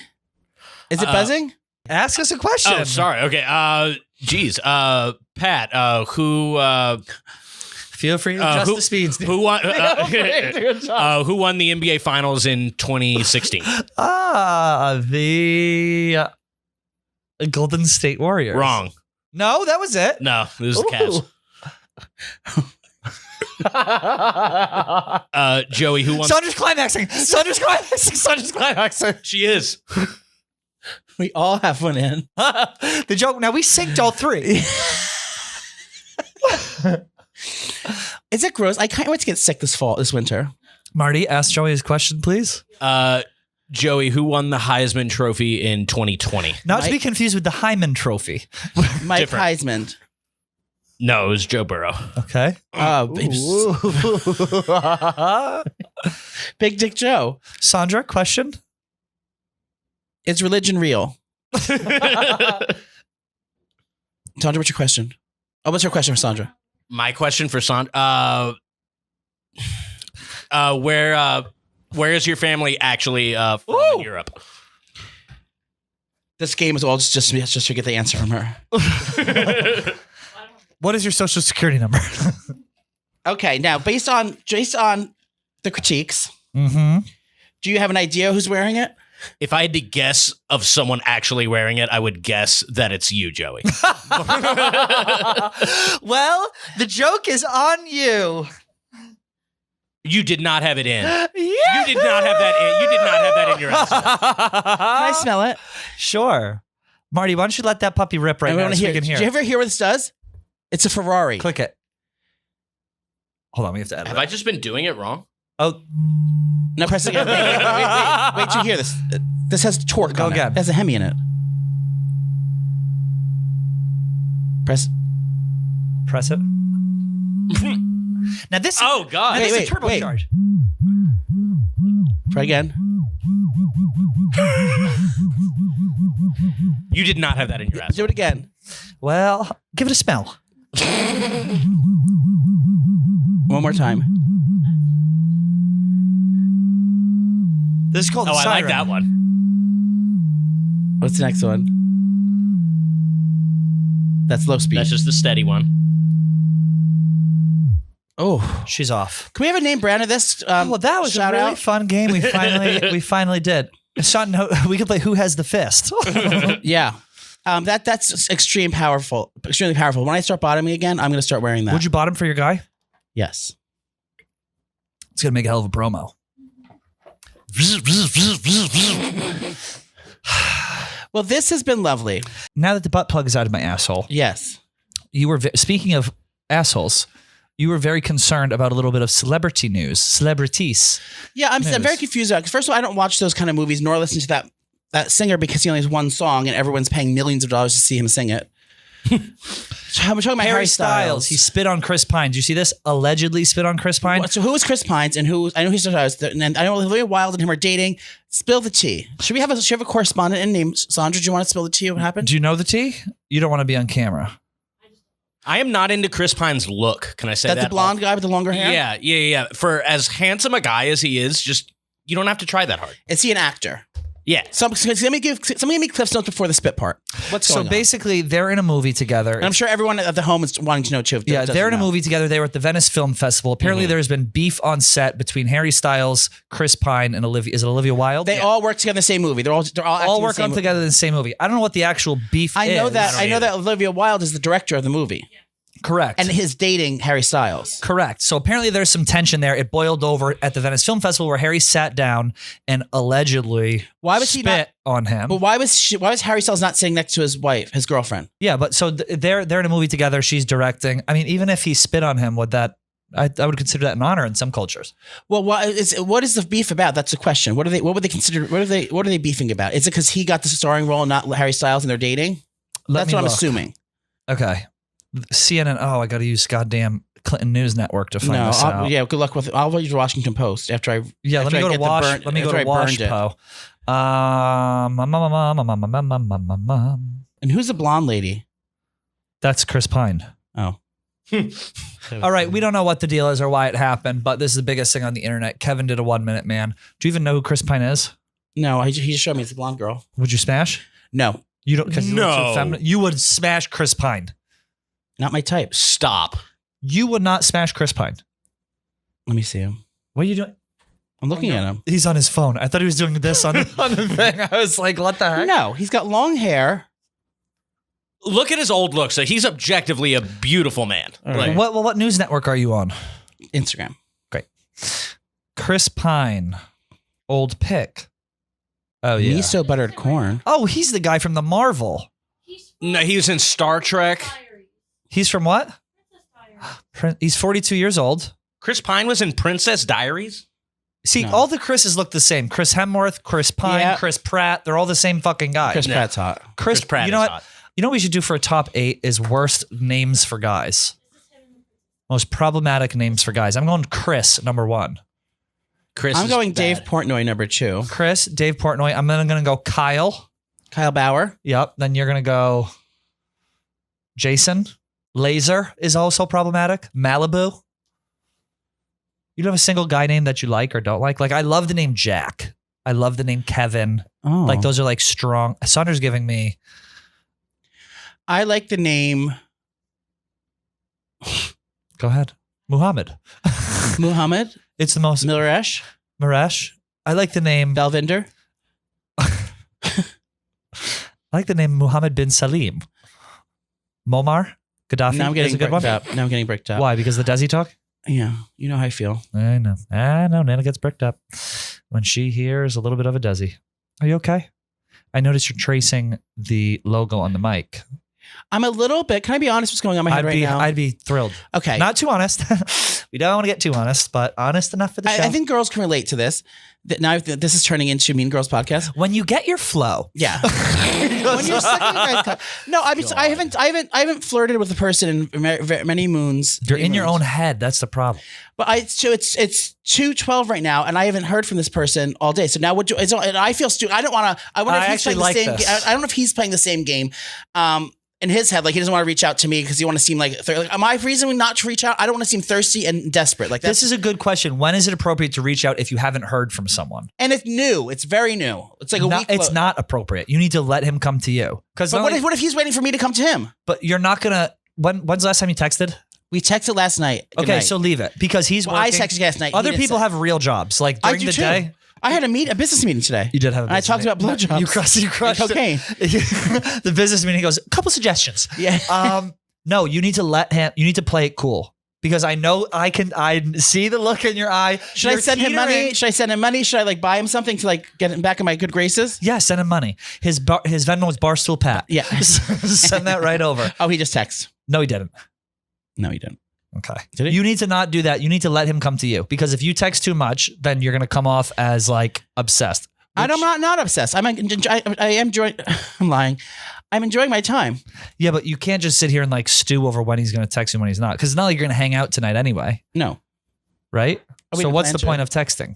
Is it buzzing? Ask us a question. Oh, sorry. Okay. Pat, who... Feel free to adjust the speeds. Who won the NBA Finals in 2016? The Golden State Warriors. Wrong. No, that was it. No, it was the Cavs. Joey, who won? Sandra's climaxing. She is. We all have one in. The joke. Now we synced all three. Is it gross? I can't wait to get sick this winter. Marty, ask Joey his question, please. Joey, who won the Heisman Trophy in 2020? Not to be confused with the Hyman Trophy. Mike Heisman. No, it was Joe Burrow. Okay. Big Dick Joe. Sandra, question? Is religion real? Sandra, what's your question? Oh, what's your question for Sandra? My question for Sandra. Where is your family actually from in Europe? This game is all just to get the answer from her. What is your social security number? Okay, now based on the critiques, do you have an idea who's wearing it? If I had to guess of someone actually wearing it, I would guess that it's you, Joey. Well, the joke is on you. You did not have it in. Yeah. You did not have that in. You did not have that in your answer. Can I smell it? Sure. Marty, why don't you let that puppy rip right now so we can hear Did you ever hear what this does? It's a Ferrari. Click it. Hold on, we have to edit. Have I just been doing it wrong? Oh. No, press it again. Wait till you hear this. This has torque Go on again. it. It has a Hemi in it. Press it. Now this. Oh God! Now this Wait, is turbocharged. Try again. You did not have that in your answer. Do it again. Well, give it a smell. One more time. This is called the I like siren. that one. What's the next one? That's low speed. That's just the steady one. Oh, She's off. can we have a name brand of this? Well, that was a shout really out? fun game. We finally did. Sean, we could play Who Has the Fist. Yeah. That's extremely powerful. When I start bottoming again, I'm going to start wearing that. Would you bottom for your guy? Yes. It's gonna make a hell of a promo. Well, this has been lovely. Now that the butt plug is out of my asshole, Yes. you were speaking of assholes. You were very concerned about a little bit of celebrity news, celebrities. Yeah, I'm News. very confused. First of all, I don't watch those kind of movies nor listen to that singer because he only has one song and everyone's paying millions of dollars to see him sing it. I'm talking about Harry Styles. He spit on Chris Pine. Did you see this? Allegedly spit on Chris Pine. So who is Chris Pines and who? I know he's and I know Olivia Wilde and him are dating. Spill the tea. Should we have a correspondent in named Sandra? Do you want to spill the tea? What happened? Do you know the tea? You don't want to be on camera. I am not into Chris Pine's look. Can I say that? That's the blonde guy with the longer hair. Yeah. For as handsome a guy as he is, just you don't have to try that hard. Is he an actor? Yeah. Let me give me Cliff's notes before the spit part. What's going on? So basically, they're in a movie together. And I'm sure everyone at the home is wanting to know too. Yeah, they're in a movie together. They were at the Venice Film Festival. Apparently, there's been beef on set between Harry Styles, Chris Pine, and Olivia. Is it Olivia Wilde? They all work together in the same movie. They're all all work on together in the same movie. I don't know what the actual beef I is. know that. I know that Olivia Wilde is the director of the movie. Correct. And his dating Harry Styles. Correct. So apparently there's some tension there. It boiled over at the Venice Film Festival where Harry sat down and allegedly spit on him. But why was Harry Styles not sitting next to his wife, his girlfriend? Yeah, but so they're in a movie together. She's directing. I mean, even if he spit on him, would that? I would consider that an honor in some cultures. Well, what is the beef about? That's the question. What would they consider? What are they beefing about? Is it because he got the starring role, and not Harry Styles, and they're dating? That's what I'm assuming. Okay. CNN. Oh, I got to use goddamn Clinton News Network to find this out. Yeah, good luck with. I'll read the Washington Post after I. Yeah, let me go to Wash. Let me go to Washpo. And who's the blonde lady? That's Chris Pine. Oh. All right, we don't know what the deal is or why it happened, but this is the biggest thing on the internet. Kevin did a 1 minute man. Do you even know who Chris Pine is? No, he just showed me it's a blonde girl. Would you smash? No, you don't. Because you would smash Chris Pine. Not my type. Stop. You would not smash Chris Pine. Let me see him. What are you doing? I'm looking at him. He's on his phone. I thought he was doing this on the thing. I was like, what the heck? No, he's got long hair. Look at his old looks. Like, he's objectively a beautiful man. Right. Like, What news network are you on? Instagram. Great. Chris Pine. Old pic. Oh, yeah. Miso buttered corn. Oh, he's the guy from the Marvel. no, he was in Star Trek. He's from what? He's 42 years old. Chris Pine was in Princess Diaries. See, No. all the Chris's look the same. Chris Hemsworth, Chris Pine, Yeah. Chris Pratt. They're all the same fucking guy. Chris Pratt's hot. Chris Pratt You know is what? hot. You know what we should do for a top 8 is worst names for guys. Most problematic names for guys. I'm going Chris, number 1. Chris. I'm is going bad. Dave Portnoy, number 2. Chris, Dave Portnoy. I'm then going to go Kyle. Kyle Bauer. Yep. Then you're going to go Jason. Laser is also problematic. Malibu. You don't have a single guy name that you like or don't like? Like, I love the name Jack. I love the name Kevin. Oh. Like, those are like strong. Sandra's giving me. I like the name Go ahead. Muhammad. Muhammad. It's the most. Milaresh. Maresh. I like the name. Belvinder. I like the name Muhammad bin Salim. Momar Gaddafi. Now I'm getting is a good bricked one. up. Now I'm getting bricked up. Why? Because the Desi talk? Yeah, you know how I feel. I know. Nana gets bricked up when she hears a little bit of a Desi. Are you okay? I noticed you're tracing the logo on the mic. I'm a little bit. Can I be honest? What's going on in my head right now? I'd be thrilled. Okay. Not too honest. We don't want to get too honest, but honest enough for the show. I think girls can relate to this. That now this is turning into Mean Girls podcast. When you get your flow. Yeah. When you're sucking a guy's cock. No, I haven't flirted with a person in many moons. You're in your own head. That's the problem. But it's 2:12 right now, and I haven't heard from this person all day. So now what do and I feel stupid. I don't want to. I wonder if he's playing the same game. I don't know if he's playing the same game. In his head, like he doesn't want to reach out to me because he want to seem like am I reason not to reach out? I don't want to seem thirsty and desperate. Like this is a good question. When is it appropriate to reach out if you haven't heard from someone? And it's new. It's very new. It's like a week. It's not appropriate. You need to let him come to you. But what if he's waiting for me to come to him? But you're not gonna. When's the last time you texted? We texted last night. Good okay, night. so leave it because he's. Well, I texted last night. Other people have real jobs. Like during the day. I had a business meeting today. You did have a business meeting. I talked about blowjobs. You crushed cocaine. The business meeting goes, a couple suggestions. Yeah. No, you need to play it cool. Because I know I see the look in your eye. Should I send him money? Should I send him money? Should I like buy him something to like get him back in my good graces? Yeah, send him money. His Venmo is Barstool Pat. Yeah. Send that right over. Oh, he just texts. No, he didn't. No, he didn't. Okay. Did he? You need to not do that. You need to let him come to you. Because if you text too much, then you're going to come off as like obsessed. I'm not obsessed. I am enjoying. I'm lying. I'm enjoying my time. Yeah, but you can't just sit here and like stew over when he's going to text you when he's not. Because it's not like you're going to hang out tonight anyway. No. Right? We So what's the plan point of texting?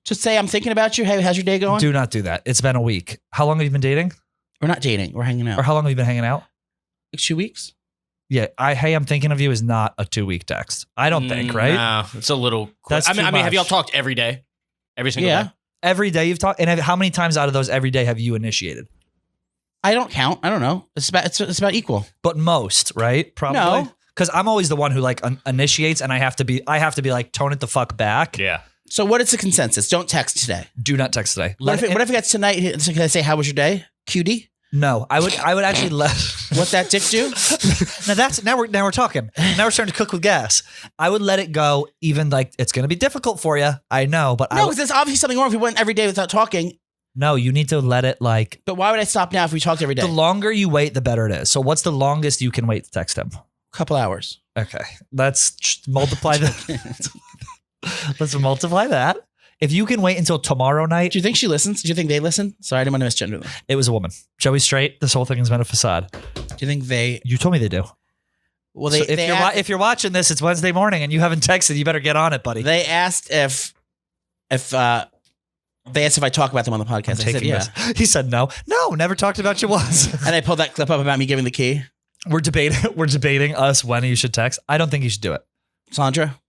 Just say I'm thinking about you. Hey, how's your day going? Do not do that. It's been a week. How long have you been dating? We're not dating. We're hanging out. Or how long have you been hanging out? Like 2 weeks. Yeah, hey, I'm thinking of you is not a 2-week text. I don't think, right? No, it's a little. That's I mean, too much. have y'all talked every day, every single day? Every day you've talked, and how many times out of those every day have you initiated? I don't count. I don't know. It's about equal. But most, right? Probably. No, because I'm always the one who like initiates, and I have to be like tone it the fuck back. Yeah. So what is the consensus? Don't text today. Do not text today. What if it's tonight? Can I say how was your day, cutie? No, I would actually let. What that dick do? now we're talking. Now we're starting to cook with gas. I would let it go, even like it's going to be difficult for you. I know, but no, because there's obviously something wrong if we went every day without talking. No, you need to let it like. But why would I stop now if we talked every day? The longer you wait, the better it is. So what's the longest you can wait to text him? A couple hours. Okay, let's multiply that. Let's multiply that. If you can wait until tomorrow night. Do you think she listens? Do you think they listen? Sorry, I didn't want to misgender them. It was a woman. Joey's straight. This whole thing has been a facade. Do you think they? You told me they do. Well, so if you're watching this, it's Wednesday morning and you haven't texted, you better get on it, buddy. They asked if they asked if I talk about them on the podcast. I said yeah. He said no. No, never talked about you once. And I pulled that clip up about me giving the key. We're debating us when you should text. I don't think you should do it. Sandra?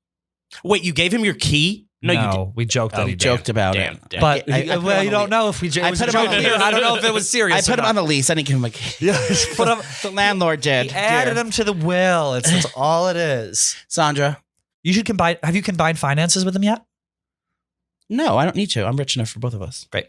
Wait, you gave him your key? No, you did. We joked that he joked about it. Damn. But you don't know if we joked. I don't know if it was serious. I put him on the lease. I didn't give him a key. Yeah, put him. The landlord did. He added him to the will. It's all it is. Sandra, you should combine. Have you combined finances with him yet? No, I don't need to. I'm rich enough for both of us. Great.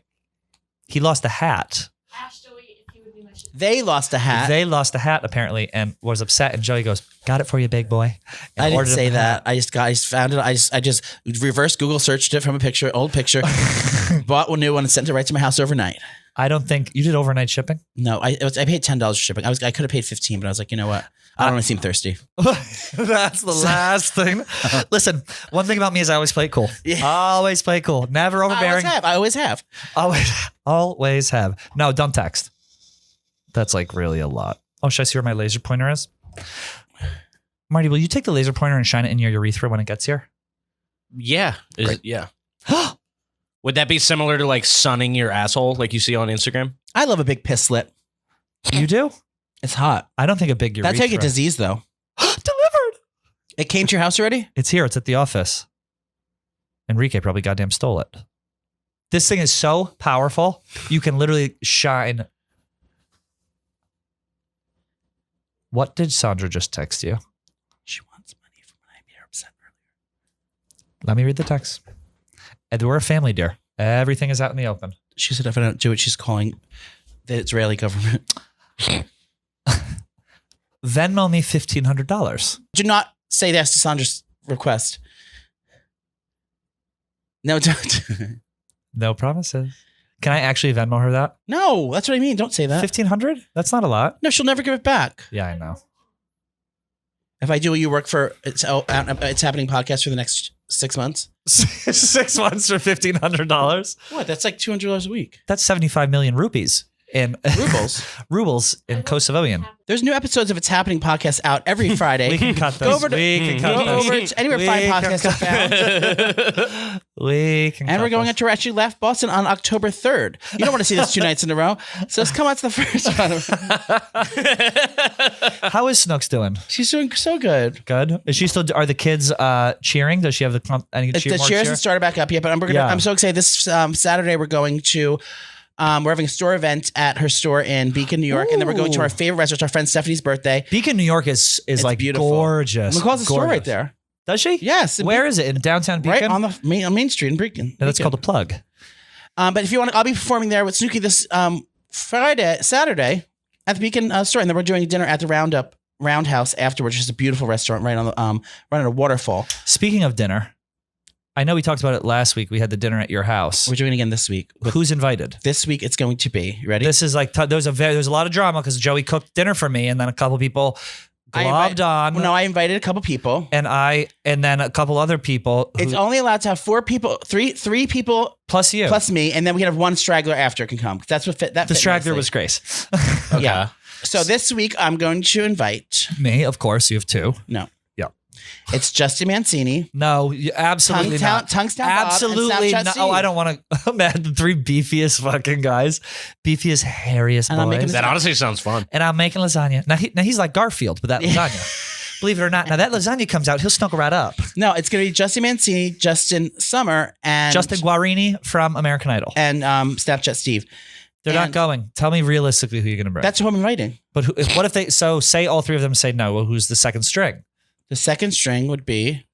He lost a hat. Ask Joey if he would be my shit. They lost a hat. They lost a hat apparently and was upset. And Joey goes, "Got it for you, big boy." I didn't say that. I just found it. I just reverse Google searched it from a picture, old picture, bought one new one and sent it right to my house overnight. I don't think you did overnight shipping. No, I paid $10 for shipping. I could have paid $15, but I was like, you know what? I don't want to seem thirsty. That's the last thing. Listen, one thing about me is I always play it cool. Yeah. Always play it cool. Never overbearing. I always have. Always have. No, don't text. That's like really a lot. Oh, should I see where my laser pointer is? Marty, will you take the laser pointer and shine it in your urethra when it gets here? Yeah. Yeah. Would that be similar to like sunning your asshole like you see on Instagram? I love a big piss slit. You do? It's hot. I don't think a big urethra. That's how you get disease, though. Delivered. It came to your house already? It's here. It's at the office. Enrique probably goddamn stole it. This thing is so powerful. You can literally shine. What did Sandra just text you? She wants money from when I made her upset earlier. Let me read the text. And we're a family, dear. Everything is out in the open. She said if I don't do it, she's calling the Israeli government. Venmo me $1,500. Do not say yes to Sandra's request. No, don't. No promises. Can I actually Venmo her that? No, that's what I mean. Don't say that. 1,500? That's not a lot. No, she'll never give it back. Yeah, I know. If I do, will you work for It's Happening podcast for the next 6 months? 6 months for $1,500. What? That's like $200 a week. That's 75 million rupees in Rubles. rubles in Kosovoian. There's new episodes of It's Happening podcast out every Friday. We can cut those. Go over to, we can cut go those. over to anywhere We fine can podcasts are found. We can And cut we're going those. into Actually Left Boston on October 3rd. You don't want to see this 2 nights in a row. So let's come out to the first one. How is Snooks doing? She's doing so good. Good. Is she still? Are the kids cheering? Does she have any cheer? The more cheer hasn't started back up yet, but I'm so excited. This Saturday we're going to we're having a store event at her store in Beacon, New York, and then we're going to our favorite restaurant. It's our friend Stephanie's birthday. Beacon, New York is like beautiful. gorgeous. McCall's a store Gorgeous. right there. Does she? Yes. in Where Beacon. is it? In downtown Beacon? Right on the Main Street in Beacon. No, that's Beacon. called a plug. But if you want, I'll be performing there with Snooki this Saturday at the Beacon store, and then we're doing dinner at the Roundhouse afterwards, which is a beautiful restaurant right on the right on a waterfall. Speaking of dinner, I know we talked about it last week. We had the dinner at your house. We're doing it again this week. Who's invited? This week it's going to be. You ready? This is like there's a lot of drama because Joey cooked dinner for me, and then a couple people globbed on. No, I invited a couple people, and then a couple other people. It's only allowed to have 4 people, three people plus you, plus me, and then we can have 1 straggler after can come. That's what fit. That the fit straggler nicely. was Grace. Okay. Yeah. So this week I'm going to invite Me, of course. You have 2. No. Yeah. It's Justin Mancini. No, absolutely not. Tungstown Bob, and Absolutely Snapchat not. Steve. Oh, I don't want to. I'm at the 3 beefiest fucking guys, beefiest, hairiest And I'm making boys. That honestly sounds fun. And I'm making lasagna. Now he's like Garfield with that lasagna. Believe it or not. Now that lasagna comes out, he'll snuggle right up. No, it's going to be Justin Mancini, Justin Summer, and Justin Guarini from American Idol. and Snapchat Steve. They're not going. Tell me realistically who you're going to bring. That's who I'm inviting. But what if they? So say all 3 of them say no. Well, who's the second string? The second string would be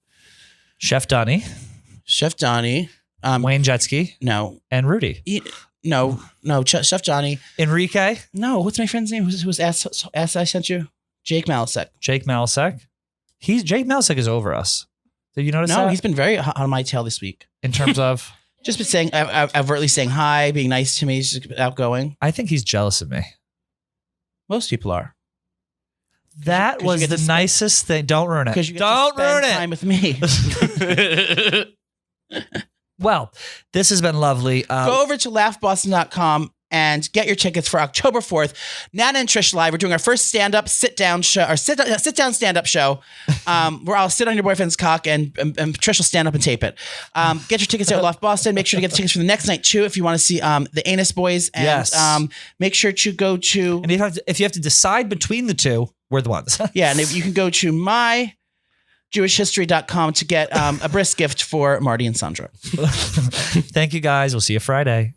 Chef Donnie, Chef Donnie. Wayne Jetski, No, and Rudy. no, Chef Johnny. Enrique, No, what's my friend's name? Who's ass I sent you? Jake Malasek. Jake Malasek. Jake Malasek is over us. Did you notice No, that? he's been very hot on my tail this week. In terms of, Just been saying, overtly saying hi, being nice to me, he's just outgoing. I think he's jealous of me. Most people are. That 'Cause you was get the to spend- nicest thing. Don't ruin it. Because you get Don't to spend ruin time it. with me. Well, this has been lovely. Go over to laughboston.com and get your tickets for October 4th. Nana and Trish live. We're doing our first stand-up sit-down show, or sit-down stand-up show, where I'll sit on your boyfriend's cock and Trish will stand up and tape it. Get your tickets at Loft Boston. Make sure to get the tickets for the next night too if you want to see the Anus Boys. And Yes. Make sure to go to And if you have to decide between the 2, we're the ones. yeah, and if you can go to myjewishhistory.com to get a brisk gift for Marty and Sandra. Thank you guys. We'll see you Friday.